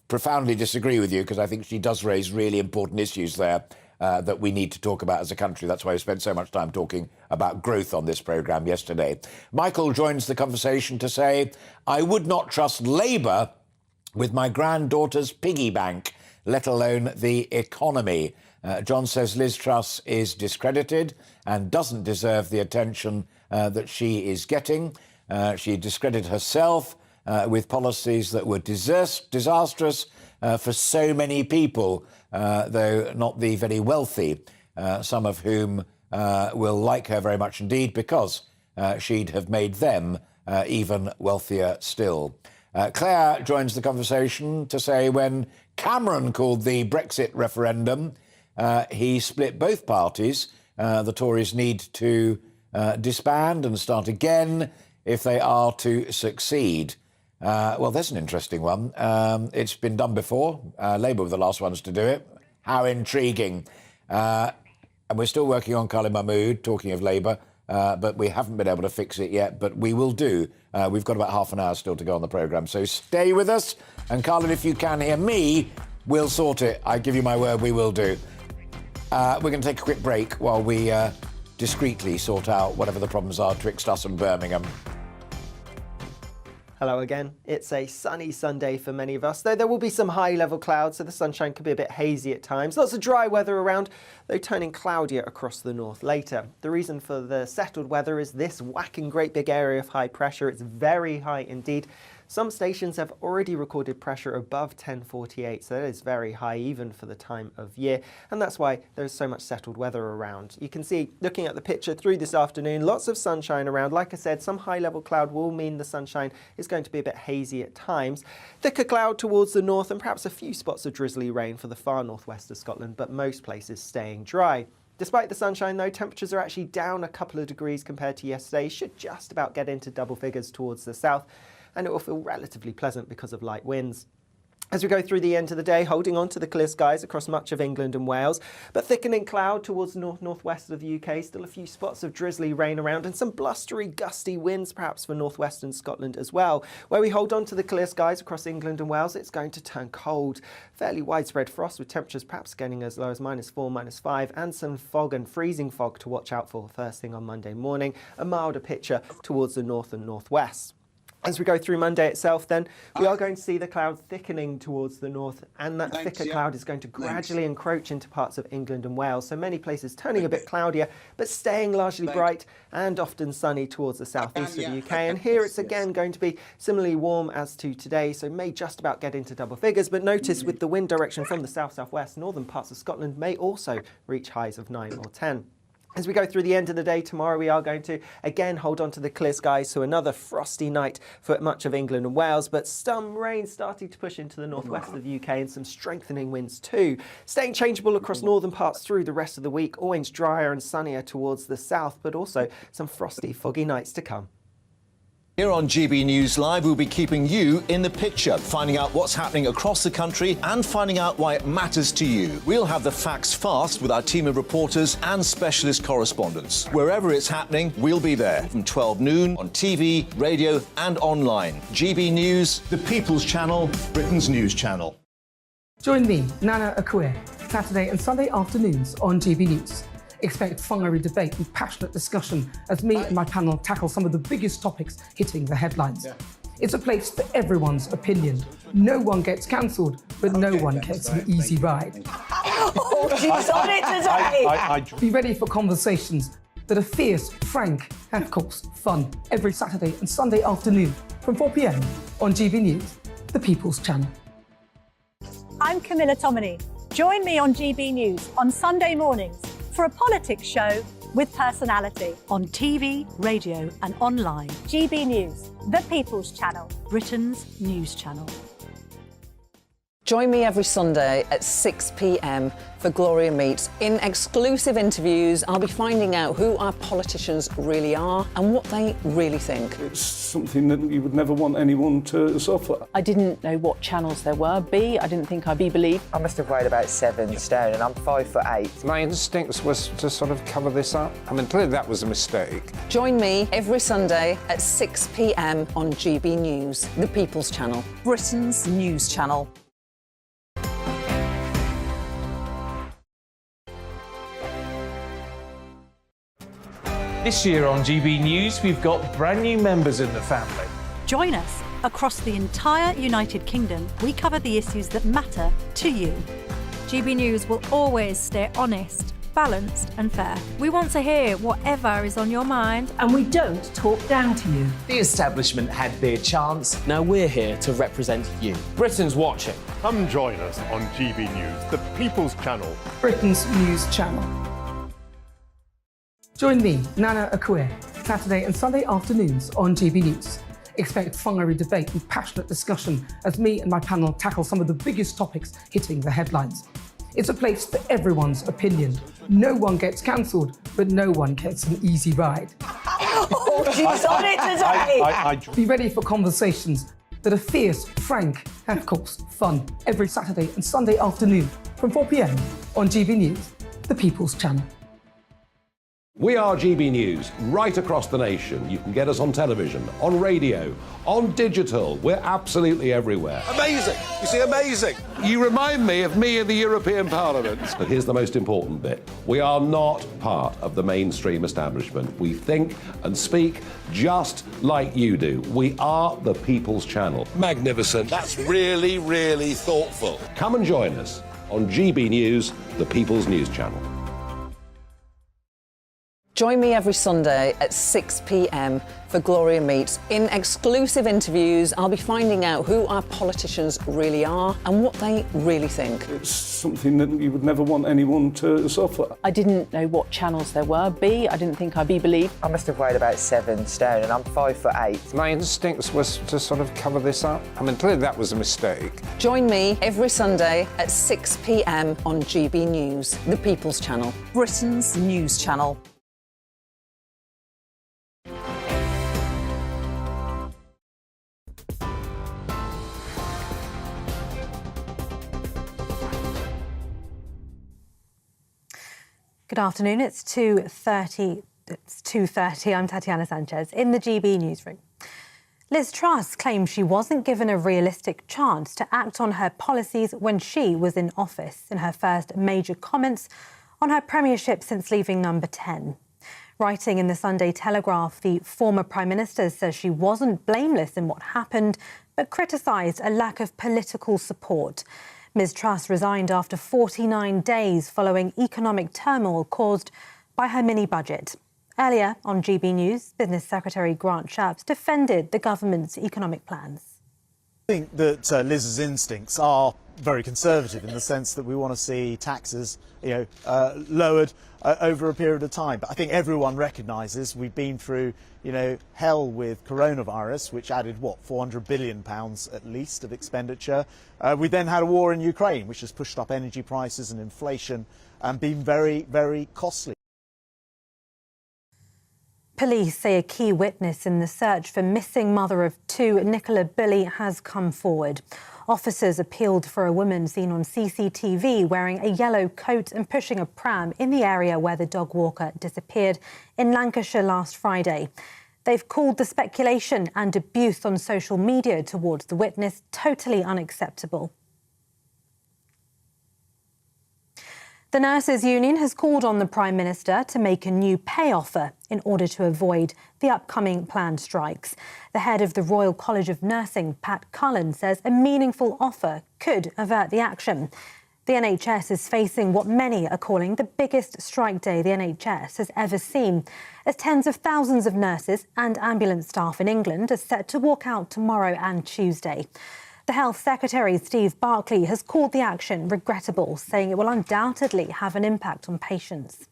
profoundly disagree with you, because I think she does raise really important issues there that we need to talk about as a country. That's why I spent so much time talking about growth on this programme yesterday. Michael joins the conversation to say, I would not trust Labour with my granddaughter's piggy bank. let alone the economy. John says Liz Truss is discredited and doesn't deserve the attention that she is getting. She discredited herself with policies that were disastrous for so many people, though not the very wealthy, some of whom will like her very much indeed because she'd have made them even wealthier still. Claire joins the conversation to say when Cameron called the Brexit referendum, he split both parties. The Tories need to disband and start again if they are to succeed. Well, there's an interesting one. It's been done before. Labour were the last ones to do it. How intriguing. And we're still working on Khalid Mahmood, talking of Labour, but we haven't been able to fix it yet, but we will do. We've got about half an hour still to go on the programme, so stay with us. And Khalid, if you can hear me, we'll sort it. I give you my word, we will do. We're going to take a quick break while we discreetly sort out whatever the problems are twixt us and Birmingham. Hello again. It's a sunny Sunday for many of us, though there will be some high-level clouds, so the sunshine could be a bit hazy at times. Lots of dry weather around, though turning cloudier across the north later. The reason for the settled weather is this whacking great big area of high pressure. It's very high indeed. Some stations have already recorded pressure above 1048, so that is very high even for the time of year, and that's why there's so much settled weather around. You can see, looking at the picture through this afternoon, lots of sunshine around. Like I said, some high-level cloud will mean the sunshine is going to be a bit hazy at times. Thicker cloud towards the north and perhaps a few spots of drizzly rain for the far northwest of Scotland, but most places staying dry. Despite the sunshine though, temperatures are actually down a couple of degrees compared to yesterday, should just about get into double figures towards the south, and it will feel relatively pleasant because of light winds. As we go through the end of the day, holding on to the clear skies across much of England and Wales, but thickening cloud towards the north-northwest of the UK, still a few spots of drizzly rain around and some blustery, gusty winds perhaps for northwestern Scotland as well. Where we hold on to the clear skies across England and Wales, it's going to turn cold. Fairly widespread frost with temperatures perhaps getting as low as -4, -5, and some fog and freezing fog to watch out for first thing on Monday morning. A milder picture towards the north and northwest. As we go through Monday itself then, we are going to see the cloud thickening towards the north, and that thicker cloud is going to gradually encroach into parts of England and Wales, so many places turning a bit cloudier, but staying largely bright and often sunny towards the southeast of the UK. And here it's again going to be similarly warm as to today, so may just about get into double figures, but notice with the wind direction from the south-southwest, northern parts of Scotland may also reach highs of 9 or 10. As we go through the end of the day tomorrow, we are going to again hold on to the clear skies, so another frosty night for much of England and Wales, but some rain starting to push into the northwest of the UK and some strengthening winds too. Staying changeable across northern parts through the rest of the week, always drier and sunnier towards the south, but also some frosty, foggy nights to come. Here on GB News Live, we'll be keeping you in the picture, finding out what's happening across the country and finding out why it matters to you. We'll have the facts fast with our team of reporters and specialist correspondents. Wherever it's happening, we'll be there from 12 noon on TV, radio and online. GB News, the People's Channel, Britain's news channel. Join me, Nana Akue, Saturday and Sunday afternoons on GB News. Expect fiery debate and passionate discussion as me and my panel tackle some of the biggest topics hitting the headlines. It's a place for everyone's opinion. No one gets cancelled, but no one gets an easy ride. Oh, she's on it today! Be ready for conversations that are fierce, frank, and of course, fun. Every Saturday and Sunday afternoon from 4 p.m. on GB News, the People's Channel. I'm Camilla Tominey. Join me on GB News on Sunday mornings for a politics show with personality on TV, radio and online. GB News, the People's Channel, Britain's news channel. Join me every Sunday at 6 p.m. for Gloria Meets. In exclusive interviews, I'll be finding out who our politicians really are and what they really think. It's something that you would never want anyone to suffer. I didn't know what channels there were. I didn't think I'd be believed. I must have weighed about 7 stone and I'm 5'8". My instincts was to sort of cover this up. I mean, clearly that was a mistake. Join me every Sunday at 6 p.m. on GB News, the People's Channel, Britain's news channel. This year on GB News, we've got brand new members in the family. Join us Across the entire United Kingdom, we cover the issues that matter to you. GB News will always stay honest, balanced and fair. We want to hear whatever is on your mind. And we don't talk down to you. The establishment had their chance. Now we're here to represent you. Britain's watching. Come join us on GB News, the People's Channel. Britain's news channel. Join me, Nana Akue, Saturday and Sunday afternoons on GB News. Expect fiery debate and passionate discussion as me and my panel tackle some of the biggest topics hitting the headlines. It's a place for everyone's opinion. No one gets cancelled, but no one gets an easy ride. Oh, she's on it today! Be ready for conversations that are fierce, frank, and of course, fun. Every Saturday and Sunday afternoon from 4 p.m. on GB News, the People's Channel. We are GB News, right across the nation. You can get us on television, on radio, on digital. We're absolutely everywhere. Amazing! You see, amazing! You remind me of me in the European Parliament. But here's the most important bit. We are not part of the mainstream establishment. We think and speak just like you do. We are the People's Channel. Magnificent. That's really, really thoughtful. Come and join us on GB News, the People's News Channel. Join me every Sunday at 6 p.m. for Gloria Meets. In exclusive interviews, I'll be finding out who our politicians really are and what they really think. It's something that you would never want anyone to suffer. I didn't know what channels there were. B, I didn't think I'd be believed. I must have weighed about 7 stone and I'm 5'8". My instincts was to sort of cover this up. I mean, clearly that was a mistake. Join me every Sunday at 6 p.m. on GB News, the People's Channel, Britain's news channel. Good afternoon. It's 2:30. It's 2:30. I'm Tatiana Sanchez in the GB newsroom. Liz Truss claims she wasn't given a realistic chance to act on her policies when she was in office in her first major comments on her premiership since leaving Number 10. Writing in the Sunday Telegraph, the former Prime Minister says she wasn't blameless in what happened, but criticised a lack of political support. Ms Truss resigned after 49 days following economic turmoil caused by her mini-budget. Earlier on GB News, Business Secretary Grant Shapps defended the government's economic plans. I think that Liz's instincts are very conservative in the sense that we want to see taxes, lowered over a period of time. But I think everyone recognises we've been through, hell with coronavirus, which added, £400 billion at least of expenditure. We then had a war in Ukraine, which has pushed up energy prices and inflation and been very, very costly. Police say a key witness in the search for missing mother of two, Nicola Bulley, has come forward. Officers appealed for a woman seen on CCTV wearing a yellow coat and pushing a pram in the area where the dog walker disappeared in Lancashire last Friday. They've called the speculation and abuse on social media towards the witness totally unacceptable. The Nurses' Union has called on the Prime Minister to make a new pay offer in order to avoid the upcoming planned strikes. The head of the Royal College of Nursing, Pat Cullen, says a meaningful offer could avert the action. The NHS is facing what many are calling the biggest strike day the NHS has ever seen, as tens of thousands of nurses and ambulance staff in England are set to walk out tomorrow and Tuesday. The Health Secretary, Steve Barclay, has called the action regrettable, saying it will undoubtedly have an impact on patients.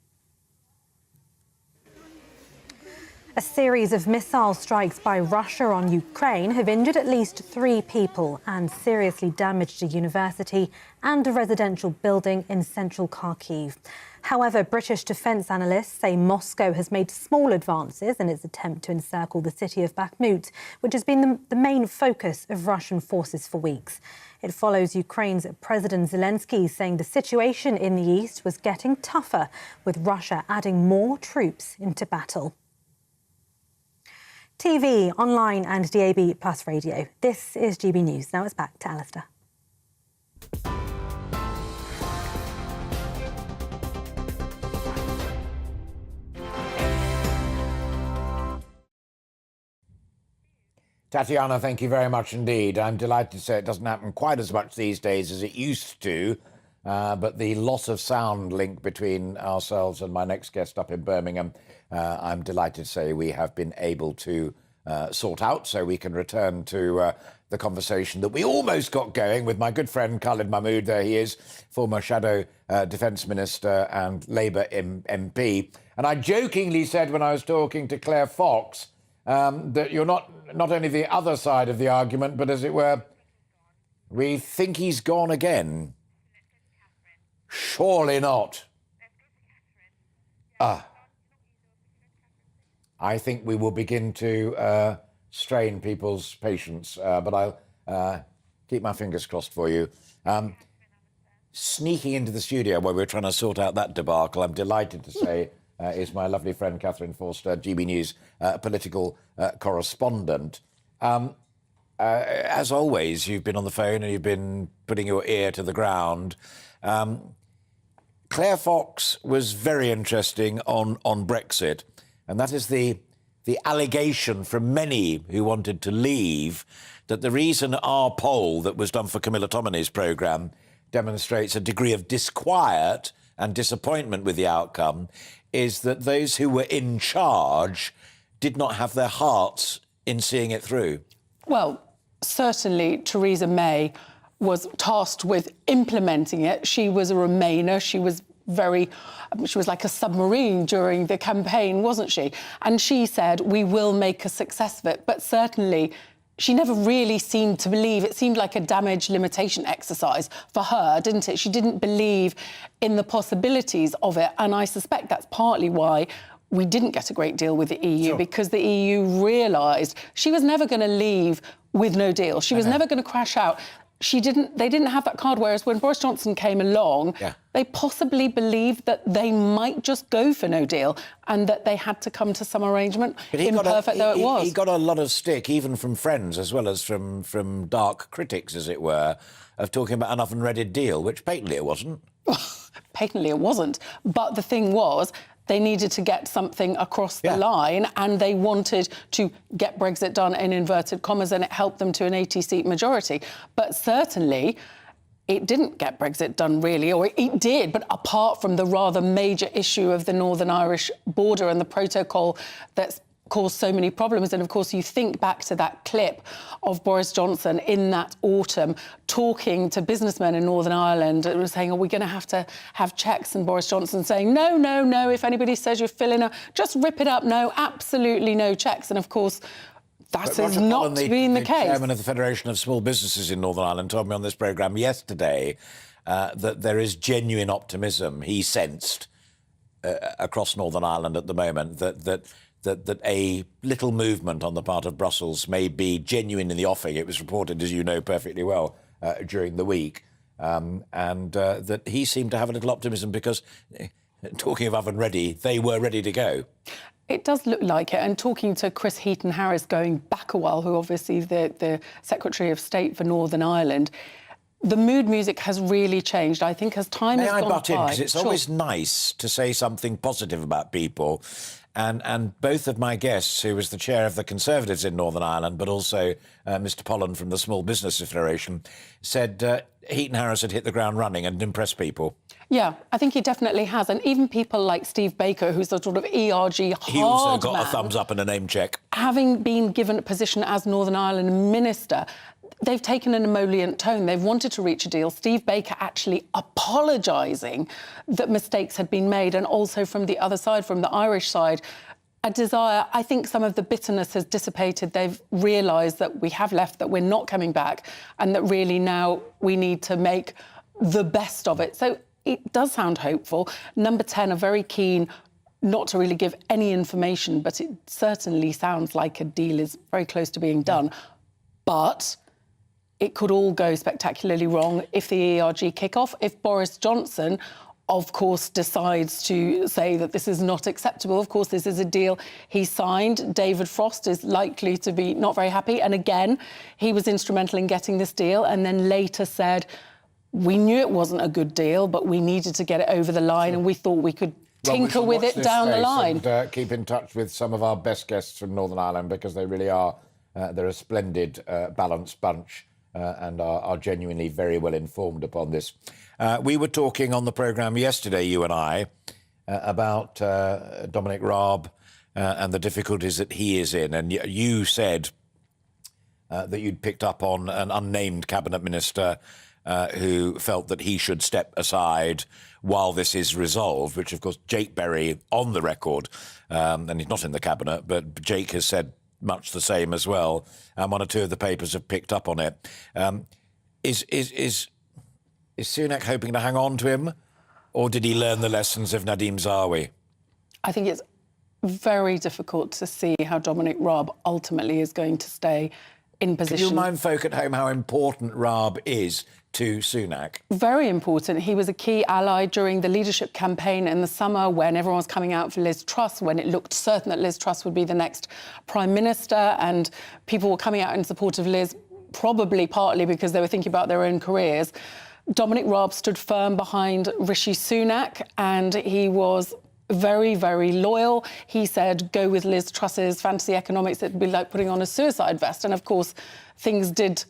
A series of missile strikes by Russia on Ukraine have injured at least 3 people and seriously damaged a university and a residential building in central Kharkiv. However, British defence analysts say Moscow has made small advances in its attempt to encircle the city of Bakhmut, which has been the main focus of Russian forces for weeks. It follows Ukraine's President Zelensky saying the situation in the east was getting tougher, with Russia adding more troops into battle. TV, online and DAB plus radio. This is GB News. Now it's back to Alastair. Tatiana, thank you very much indeed. I'm delighted to say it doesn't happen quite as much these days as it used to, but the loss of sound link between ourselves and my next guest up in Birmingham, I'm delighted to say we have been able to sort out, so we can return to the conversation that we almost got going with my good friend Khalid Mahmood. There he is, former Shadow Defence Minister and Labour MP. And I jokingly said when I was talking to Claire Fox that you're not only the other side of the argument, but as it were, we think he's gone again. Surely not. I think we will begin to strain people's patience, but I'll keep my fingers crossed for you. Sneaking into the studio where we're trying to sort out that debacle, I'm delighted to say, is my lovely friend Catherine Forster, GB News political correspondent. As always, you've been on the phone and you've been putting your ear to the ground. Claire Fox was very interesting on Brexit, and that is the allegation from many who wanted to leave that the reason our poll that was done for Camilla Tominey's programme demonstrates a degree of disquiet and disappointment with the outcome is that those who were in charge did not have their hearts in seeing it through. Well, certainly Theresa May was tasked with implementing it. She was a Remainer. She was like a submarine during the campaign, wasn't she? And she said, we will make a success of it. But certainly, she never really seemed to believe. It seemed like a damage limitation exercise for her, didn't it? She didn't believe in the possibilities of it. And I suspect that's partly why we didn't get a great deal with the EU, because the EU realised she was never going to leave with no deal. She was never going to crash out. They didn't have that card, whereas when Boris Johnson came along, they possibly believed that they might just go for no deal and that they had to come to some arrangement, imperfect though it was. He got a lot of stick, even from friends as well as from dark critics, as it were, of talking about an oven-ready deal, which patently it wasn't. Patently it wasn't. But the thing was, they needed to get something across the line, and they wanted to get Brexit done in inverted commas, and it helped them to an 80-seat majority. But certainly, it didn't get Brexit done, really, or it did, but apart from the rather major issue of the Northern Irish border and the protocol that's caused so many problems. And of course, you think back to that clip of Boris Johnson in that autumn talking to businessmen in Northern Ireland. It was saying, are we going to have checks? And Boris Johnson saying, no, no, no. If anybody says you're filling up, just rip it up. No, absolutely no checks. And of course, that has not been the case. The chairman of the Federation of Small Businesses in Northern Ireland told me on this programme yesterday that there is genuine optimism he sensed across Northern Ireland at the moment, that a little movement on the part of Brussels may be genuine in the offing. It was reported, as you know perfectly well, during the week, and that he seemed to have a little optimism because, talking of oven ready, they were ready to go. It does look like it. And talking to Chris Heaton-Harris going back a while, who obviously the Secretary of State for Northern Ireland, the mood music has really changed, I think, as time has gone by. May I butt in? Because it's always nice to say something positive about people. And both of my guests, who was the chair of the Conservatives in Northern Ireland, but also Mr. Pollan from the Small Business Federation, said Heaton-Harris had hit the ground running and impressed people. Yeah, I think he definitely has. And even people like Steve Baker, who's the sort of ERG hard He also got man, a thumbs up and a name check. Having been given a position as Northern Ireland Minister, they've taken an emollient tone. They've wanted to reach a deal. Steve Baker actually apologising that mistakes had been made, and also from the other side, from the Irish side, a desire. I think some of the bitterness has dissipated. They've realised that we have left, that we're not coming back, and that really now we need to make the best of it. So it does sound hopeful. Number 10 are very keen not to really give any information, but it certainly sounds like a deal is very close to being done. But it could all go spectacularly wrong if the ERG kick off. If Boris Johnson, of course, decides to say that this is not acceptable. Of course, this is a deal he signed. David Frost is likely to be not very happy. And again, he was instrumental in getting this deal and then later said, we knew it wasn't a good deal, but we needed to get it over the line and we thought we could tinker with it down the line. And keep in touch with some of our best guests from Northern Ireland because they really are They're a splendid, balanced bunch and are genuinely very well informed upon this. We were talking on the programme yesterday, you and I, about Dominic Raab and the difficulties that he is in. And you said that you'd picked up on an unnamed cabinet minister who felt that he should step aside while this is resolved, which, of course, Jake Berry, on the record, and he's not in the cabinet, but Jake has said much the same as well, and one or two of the papers have picked up on it. Is Sunak hoping to hang on to him, or did he learn the lessons of Nadeem Zahawi? I think it's very difficult to see how Dominic Raab ultimately is going to stay in position. Can you remind folk at home how important Raab is to Sunak? Very important. He was a key ally during the leadership campaign in the summer when everyone was coming out for Liz Truss, when it looked certain that Liz Truss would be the next Prime Minister, and people were coming out in support of Liz, probably partly because they were thinking about their own careers. Dominic Raab stood firm behind Rishi Sunak, and he was very, very loyal. He said, go with Liz Truss's fantasy economics. It'd be like putting on a suicide vest. And, of course, things did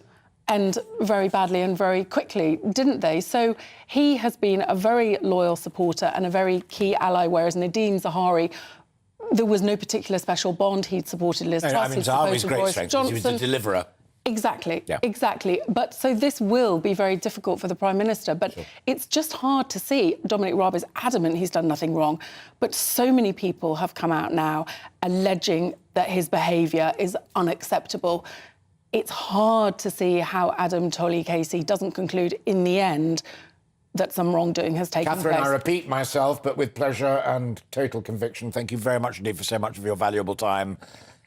end very badly and very quickly, didn't they? So he has been a very loyal supporter and a very key ally, whereas Nadeem Zahawi, there was no particular special bond. He'd supported Liz Truss. I mean, Zahawi's great strength is he was the deliverer. Exactly, yeah. Exactly. But so this will be very difficult for the Prime Minister, but it's just hard to see. Dominic Raab is adamant he's done nothing wrong, but so many people have come out now alleging that his behaviour is unacceptable. It's hard to see how Adam Tolley-Casey doesn't conclude in the end that some wrongdoing has taken Catherine, place. I repeat myself, but with pleasure and total conviction, thank you very much indeed for so much of your valuable time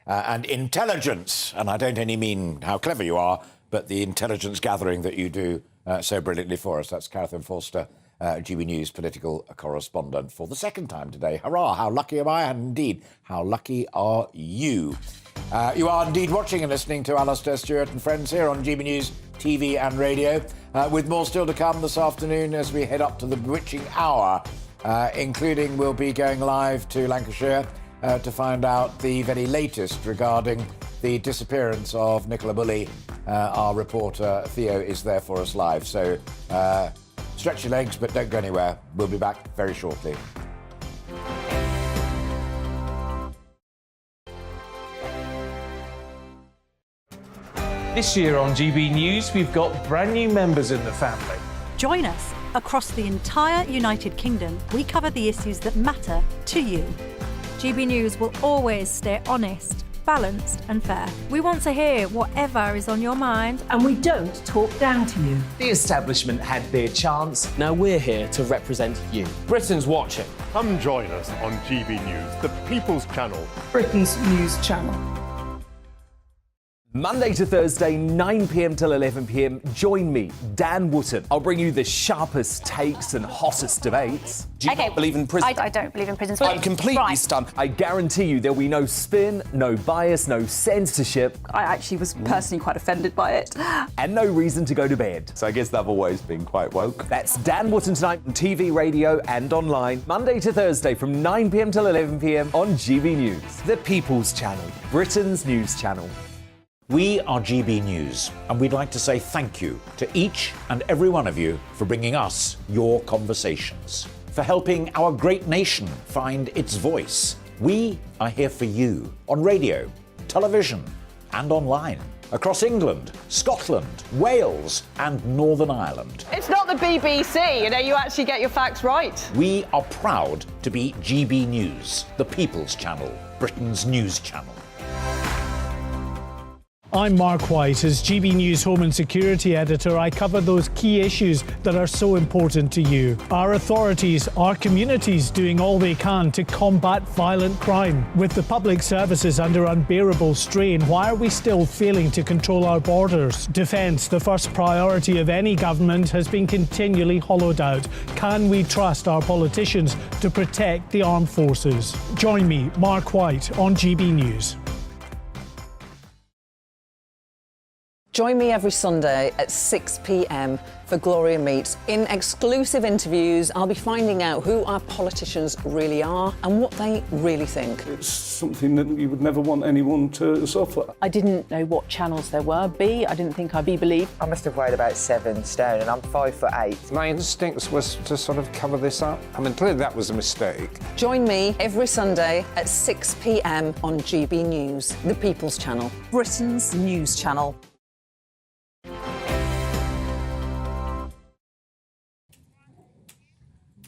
and intelligence. And I don't only mean how clever you are, but the intelligence gathering that you do so brilliantly for us. That's Catherine Forster, GB News political correspondent for the second time today. Hurrah, how lucky am I? And indeed, how lucky are you? You are indeed watching and listening to Alastair, Stewart and friends here on GB News TV and radio, with more still to come this afternoon as we head up to the bewitching hour, including we'll be going live to Lancashire to find out the very latest regarding the disappearance of Nicola Bulley. Our reporter Theo is there for us live, so stretch your legs but don't go anywhere. We'll be back very shortly. This year on GB News, we've got brand new members in the family. Join us. Across the entire United Kingdom, we cover the issues that matter to you. GB News will always stay honest, balanced and fair. We want to hear whatever is on your mind. And we don't talk down to you. The establishment had their chance. Now we're here to represent you. Britain's watching. Come join us on GB News, the People's Channel. Britain's news channel. Monday to Thursday, 9 p.m. till 11 p.m. Join me, Dan Wootton. I'll bring you the sharpest takes and hottest debates. Do you not believe in prison? I don't believe in prison. I'm completely stunned. I guarantee you there'll be no spin, no bias, no censorship. I actually was personally quite offended by it. And no reason to go to bed. So I guess they've always been quite woke. That's Dan Wootton tonight on TV, radio and online. Monday to Thursday from 9 p.m. till 11 p.m. on GB News. The People's Channel, Britain's news channel. We are GB News, and we'd like to say thank you to each and every one of you for bringing us your conversations, for helping our great nation find its voice. We are here for you on radio, television, and online, across England, Scotland, Wales, and Northern Ireland. It's not the BBC, you actually get your facts right. We are proud to be GB News, the People's Channel, Britain's news channel. I'm Mark White. As GB News Home and Security Editor, I cover those key issues that are so important to you. Our authorities, our communities doing all they can to combat violent crime. With the public services under unbearable strain, why are we still failing to control our borders? Defence, the first priority of any government, has been continually hollowed out. Can we trust our politicians to protect the armed forces? Join me, Mark White, on GB News. Join me every Sunday at 6 p.m. for Gloria Meets. In exclusive interviews, I'll be finding out who our politicians really are and what they really think. It's something that you would never want anyone to suffer. I didn't know what channels there were. I didn't think I'd be believed. I must have weighed about 7 stone and I'm 5'8". My instincts was to sort of cover this up. I mean, clearly that was a mistake. Join me every Sunday at 6 p.m. on GB News, the People's Channel, Britain's news channel.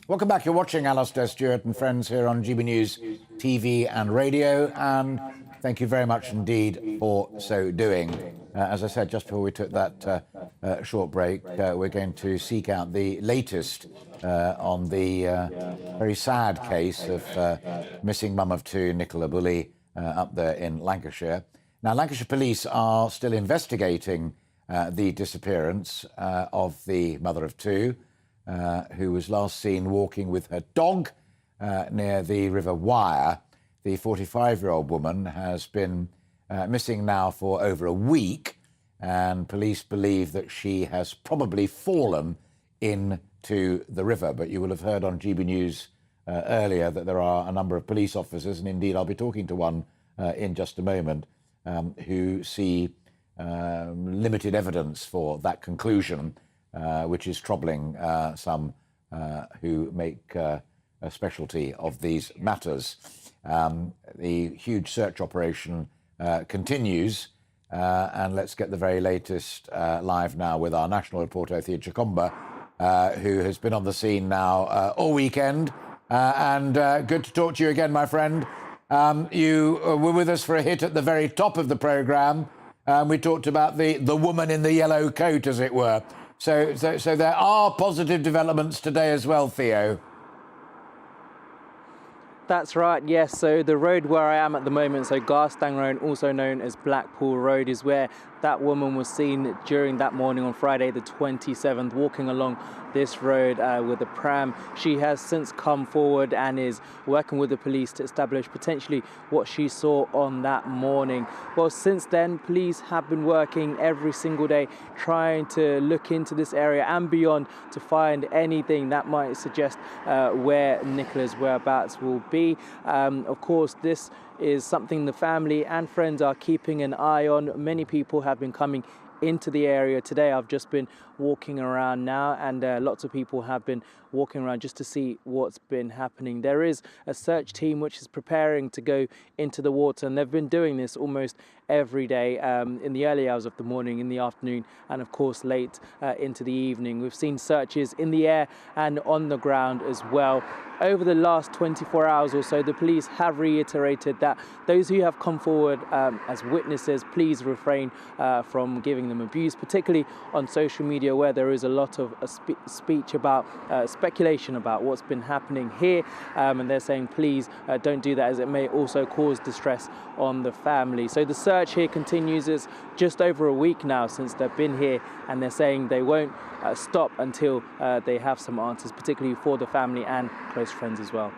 Welcome back. You're watching Alastair, Stewart and friends here on GB News TV and radio, and thank you very much indeed for so doing. As I said just before we took that short break, we're going to seek out the latest on the very sad case of missing mum of two, Nicola Bulley, up there in Lancashire. Now, Lancashire police are still investigating the disappearance of the mother of two, who was last seen walking with her dog near the River Wyre. The 45-year-old woman has been missing now for over a week, and police believe that she has probably fallen into the river. But you will have heard on GB News earlier that there are a number of police officers, and indeed I'll be talking to one in just a moment, who see limited evidence for that conclusion, which is troubling some who make a specialty of these matters. The huge search operation continues, and let's get the very latest live now with our national reporter, Thea Chikomba, who has been on the scene now all weekend. And good to talk to you again, my friend. You were with us for a hit at the very top of the programme. We talked about the woman in the yellow coat, as it were. So there are positive developments today as well, Theo. That's right, yes. So the road where I am at the moment, so Garstang Road, also known as Blackpool Road, is where that woman was seen during that morning on Friday the 27th, walking along this road with a pram. She has since come forward and is working with the police to establish potentially what she saw on that morning. Well, since then, police have been working every single day trying to look into this area and beyond to find anything that might suggest where Nicola's whereabouts will be. Of course, this is something the family and friends are keeping an eye on. Many people have been coming into the area today. I've just been walking around now, and lots of people have been walking around just to see what's been happening. There is a search team which is preparing to go into the water, and they've been doing this almost every day in the early hours of the morning, in the afternoon, and of course late into the evening. We've seen searches in the air and on the ground as well. Over the last 24 hours or so, the police have reiterated that those who have come forward as witnesses, please refrain from giving them abuse, particularly on social media, where there is a lot of speech about speculation about what's been happening here, and they're saying please don't do that, as it may also cause distress on the family. So the search here continues. It's just over a week now since they've been here, and they're saying they won't stop until they have some answers, particularly for the family and close friends as well.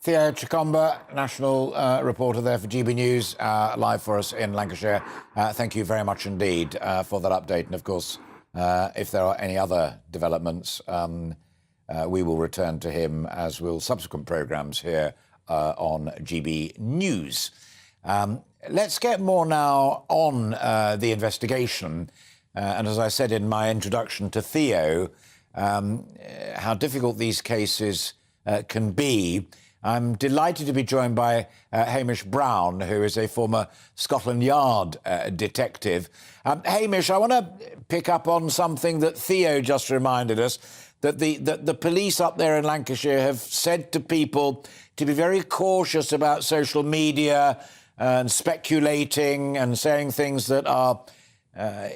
Thea Chikomba, national reporter there for GB News, live for us in Lancashire. Thank you very much indeed for that update. And of course, if there are any other developments, we will return to him, as will subsequent programmes here on GB News. Let's get more now on the investigation. And as I said in my introduction to Theo, how difficult these cases can be. I'm delighted to be joined by Hamish Brown, who is a former Scotland Yard detective. Hamish, I want to pick up on something that Theo just reminded us, that the police up there in Lancashire have said to people to be very cautious about social media and speculating and saying things that are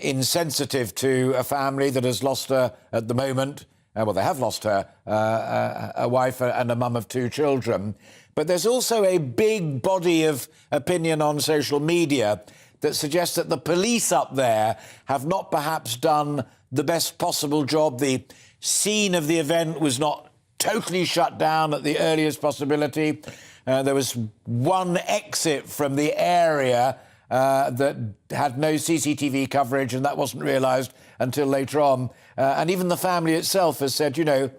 insensitive to a family that has lost her at the moment. Well, they have lost her, a wife and a mum of two children. But there's also a big body of opinion on social media that suggests that the police up there have not perhaps done the best possible job. The scene of the event was not totally shut down at the earliest possibility. There was one exit from the area that had no CCTV coverage, and that wasn't realised until later on. And even the family itself has said, you know,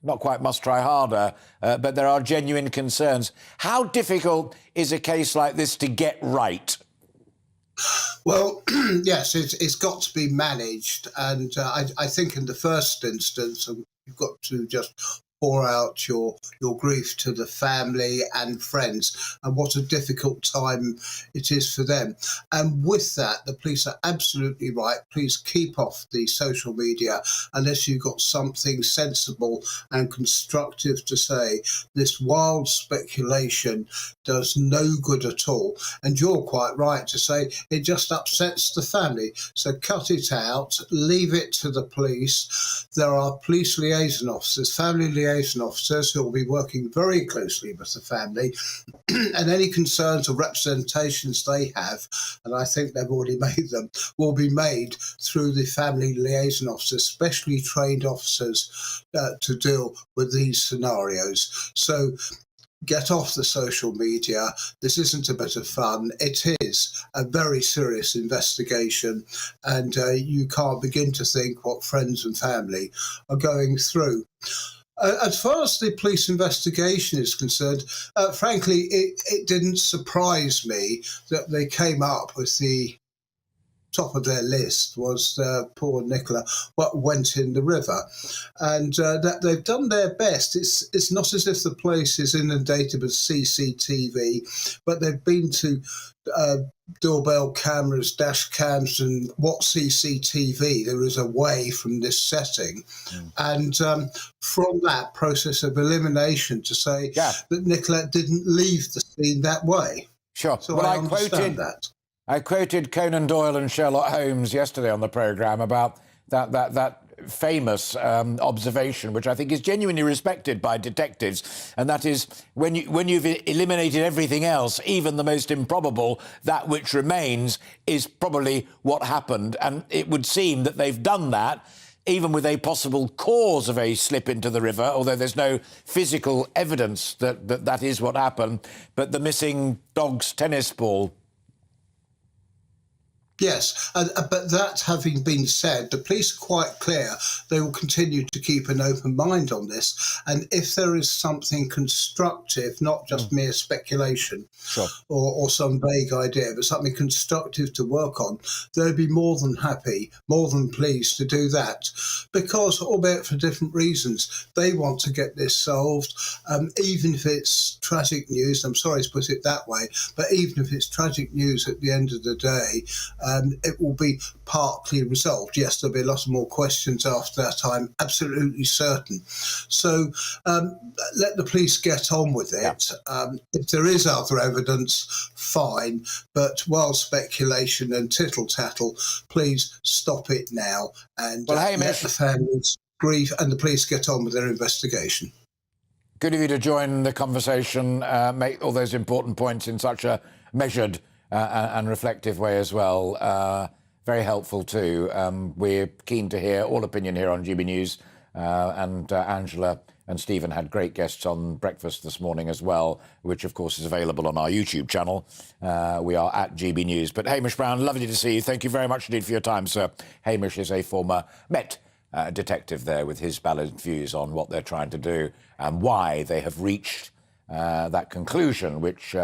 not quite must try harder, but there are genuine concerns. How difficult is a case like this to get right? Well, yes, it's got to be managed. And I think in the first instance, you've got to just pour out your grief to the family and friends, and what a difficult time it is for them. And with that, the police are absolutely right. Please keep off the social media unless you've got something sensible and constructive to say. This wild speculation does no good at all. And you're quite right to say it just upsets the family. So cut it out, leave it to the police. There are police liaison officers, family liaison officers who will be working very closely with the family, and any concerns or representations they have, and I think they've already made them, will be made through the family liaison officers, specially trained officers to deal with these scenarios. So get off the social media. This isn't a bit of fun. It is a very serious investigation, and you can't begin to think what friends and family are going through. As far as the police investigation is concerned, frankly, it didn't surprise me that they came up with the top of their list was poor Nicola, what went in the river. And that they've done their best. It's not as if the place is inundated with CCTV, but they've been to doorbell cameras, dash cams, and what CCTV there is away from this setting. And from that process of elimination to say that Nicola didn't leave the scene that way. Sure. So well, I understand that. I quoted Conan Doyle and Sherlock Holmes yesterday on the programme about that famous observation, which I think is genuinely respected by detectives, and that is when you've eliminated everything else, even the most improbable, that which remains is probably what happened. And it would seem that they've done that, even with a possible cause of a slip into the river, although there's no physical evidence that is what happened. But the missing dog's tennis ball. Yes, but that having been said, the police are quite clear they will continue to keep an open mind on this. And if there is something constructive, not just mere speculation or some vague idea, but something constructive to work on, they'll be more than happy, more than pleased to do that. Because, albeit for different reasons, they want to get this solved, even if it's tragic news. I'm sorry to put it that way, but even if it's tragic news at the end of the day, it will be partly resolved. Yes, there'll be a lot more questions after that, I'm absolutely certain. So let the police get on with it. If there is other evidence, fine, but wild speculation and tittle-tattle, please stop it now and let the families grieve and the police get on with their investigation. Good of you to join the conversation, make all those important points in such a measured and reflective way as well. Very helpful too. We're keen to hear all opinion here on GB News, and Angela and Stephen had great guests on breakfast this morning as well, which of course is available on our YouTube channel. We are at GB News. But Hamish Brown, lovely to see you. Thank you very much indeed for your time, sir. Hamish is a former Met detective there with his balanced views on what they're trying to do and why they have reached that conclusion, which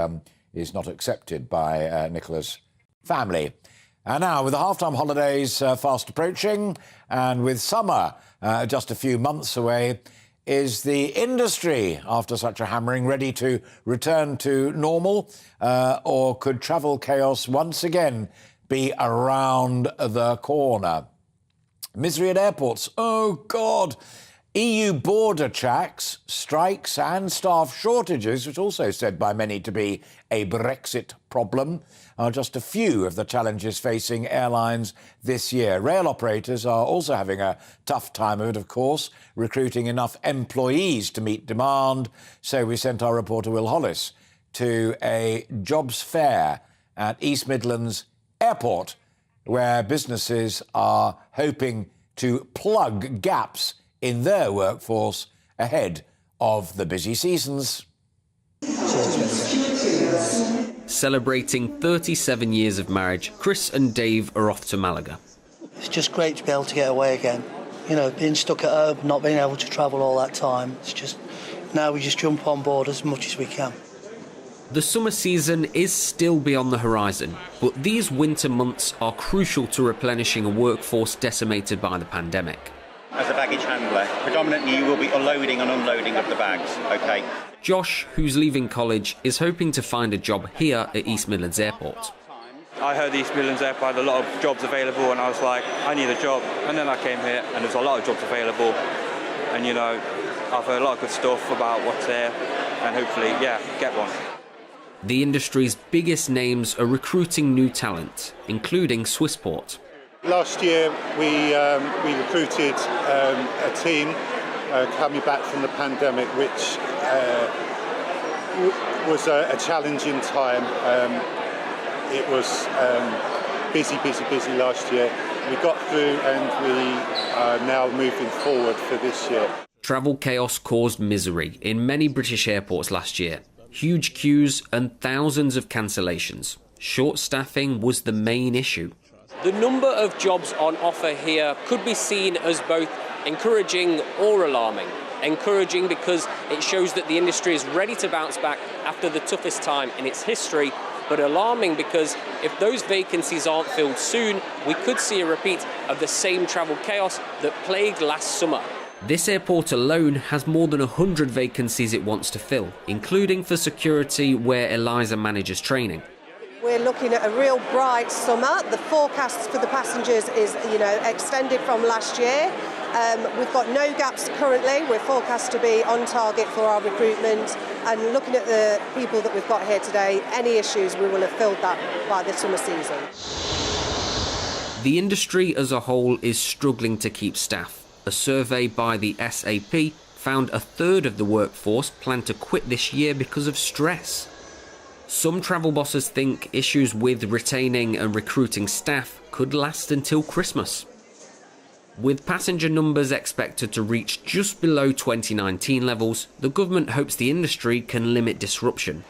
is not accepted by Nicola's family. And now, with the half-time holidays fast approaching and with summer just a few months away, is the industry, after such a hammering, ready to return to normal? Or could travel chaos once again be around the corner? Misery at airports. Oh, God. EU border checks, strikes and staff shortages, which also said by many to be a Brexit problem, are just a few of the challenges facing airlines this year. Rail operators are also having a tough time of it, of course, recruiting enough employees to meet demand. So we sent our reporter Will Hollis to a jobs fair at East Midlands Airport, where businesses are hoping to plug gaps in their workforce ahead of the busy seasons. Celebrating 37 years of marriage, Chris and Dave are off to Malaga. It's just great to be able to get away again. You know, being stuck at home, not being able to travel all that time. It's just, now we just jump on board as much as we can. The summer season is still beyond the horizon, but these winter months are crucial to replenishing a workforce decimated by the pandemic. As a baggage handler, predominantly you will be unloading and unloading of the bags, OK? Josh, who's leaving college, is hoping to find a job here at East Midlands Airport. I heard East Midlands Airport had a lot of jobs available and I was like, I need a job. And then I came here and there's a lot of jobs available. And, you know, I've heard a lot of good stuff about what's there and hopefully, yeah, get one. The industry's biggest names are recruiting new talent, including Swissport. Last year we recruited a team coming back from the pandemic, which was a challenging time. It was busy last year. We got through and we are now moving forward for this year. Travel chaos caused misery in many British airports last year. Huge queues and thousands of cancellations. Short staffing was the main issue. The number of jobs on offer here could be seen as both encouraging or alarming. Encouraging because it shows that the industry is ready to bounce back after the toughest time in its history, but alarming because if those vacancies aren't filled soon, we could see a repeat of the same travel chaos that plagued last summer. This airport alone has more than 100 vacancies it wants to fill, including for security, where Eliza manages training. We're looking at a real bright summer. The forecast for the passengers is, extended from last year. We've got no gaps currently. We're forecast to be on target for our recruitment. And looking at the people that we've got here today, any issues, we will have filled that by the summer season. The industry as a whole is struggling to keep staff. A survey by the SAP found a third of the workforce plan to quit this year because of stress. Some travel bosses think issues with retaining and recruiting staff could last until Christmas. With passenger numbers expected to reach just below 2019 levels, the government hopes the industry can limit disruption.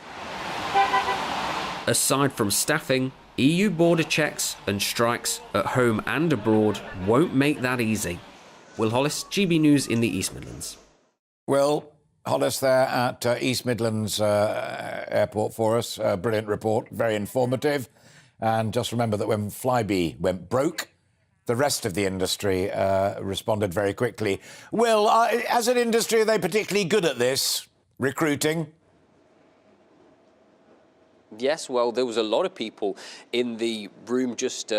Aside from staffing, EU border checks and strikes at home and abroad won't make that easy. Will Hollis, GB News in the East Midlands. Will Hollis there at East Midlands Airport for us. Brilliant report, very informative. And just remember that when Flybe went broke, the rest of the industry responded very quickly. Will, as an industry, are they particularly good at this, recruiting? Yes, well, there was a lot of people in the room just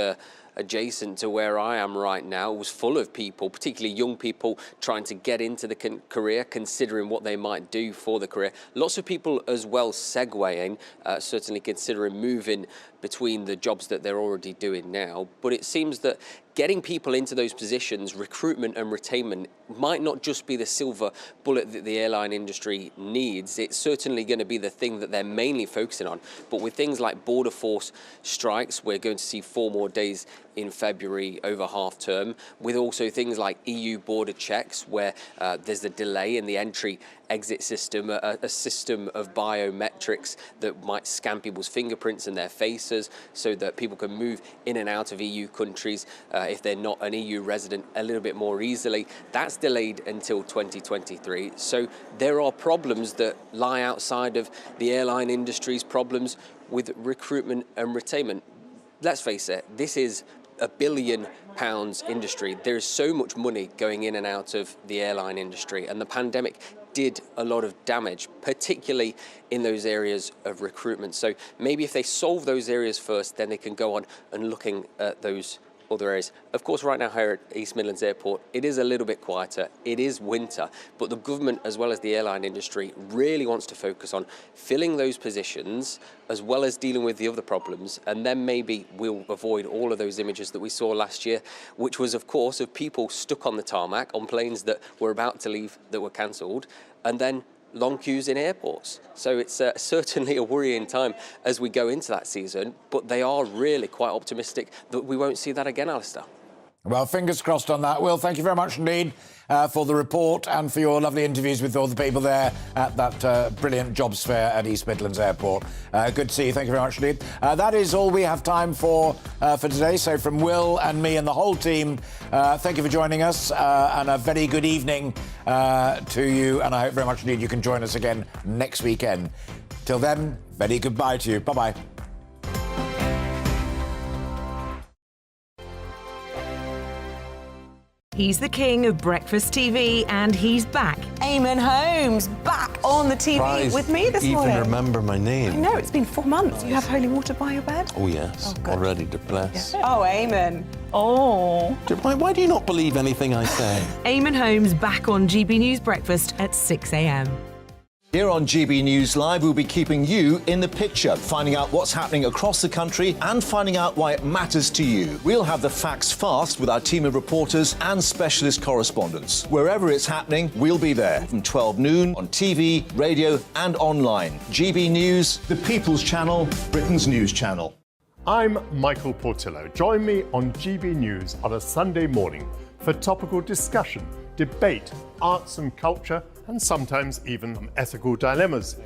adjacent to where I am right now. It was full of people, particularly young people, trying to get into the career, considering what they might do for the career. Lots of people as well segueing, certainly considering moving between the jobs that they're already doing now. But it seems that getting people into those positions, recruitment and retainment, might not just be the silver bullet that the airline industry needs. It's certainly going to be the thing that they're mainly focusing on. But with things like border force strikes, we're going to see 4 more days in February over half term, with also things like EU border checks, where there's a delay in the entry-exit system, a system of biometrics that might scan people's fingerprints and their faces so that people can move in and out of EU countries if they're not an EU resident a little bit more easily. That's delayed until 2023. So there are problems that lie outside of the airline industry's problems with recruitment and retainment. Let's face it, this is £1 billion industry. There is so much money going in and out of the airline industry, and the pandemic did a lot of damage, particularly in those areas of recruitment. So maybe if they solve those areas first, then they can go on and looking at those other areas. Of course, right now here at East Midlands Airport, it is a little bit quieter. It is winter, but the government, as well as the airline industry, really wants to focus on filling those positions as well as dealing with the other problems. And then maybe we'll avoid all of those images that we saw last year, which was, of course, of people stuck on the tarmac on planes that were about to leave that were cancelled, and then long queues in airports. So it's certainly a worrying time as we go into that season, but they are really quite optimistic that we won't see that again, Alastair. Well, fingers crossed on that. Will, thank you very much indeed for the report and for your lovely interviews with all the people there at that brilliant jobs fair at East Midlands Airport. Good to see you. Thank you very much indeed. That is all we have time for today. So from Will and me and the whole team, thank you for joining us and a very good evening to you. And I hope very much indeed you can join us again next weekend. Till then, very goodbye to you. Bye-bye. He's the king of breakfast TV, and he's back. Eamon Holmes, back on the TV Surprised with me this morning. Even remember my name. I know, it's been 4 months. You have holy water by your bed? Oh, yes. Oh, already to bless. Yeah. Oh, Eamon. Oh. Why do you not believe anything I say? Eamon Holmes back on GB News Breakfast at 6 a.m. Here on GB News Live, we'll be keeping you in the picture, finding out what's happening across the country and finding out why it matters to you. We'll have the facts fast with our team of reporters and specialist correspondents. Wherever it's happening, we'll be there from 12 noon on TV, radio and online. GB News, the People's Channel, Britain's news channel. I'm Michael Portillo. Join me on GB News on a Sunday morning for topical discussion, debate, arts and culture, and sometimes even ethical dilemmas.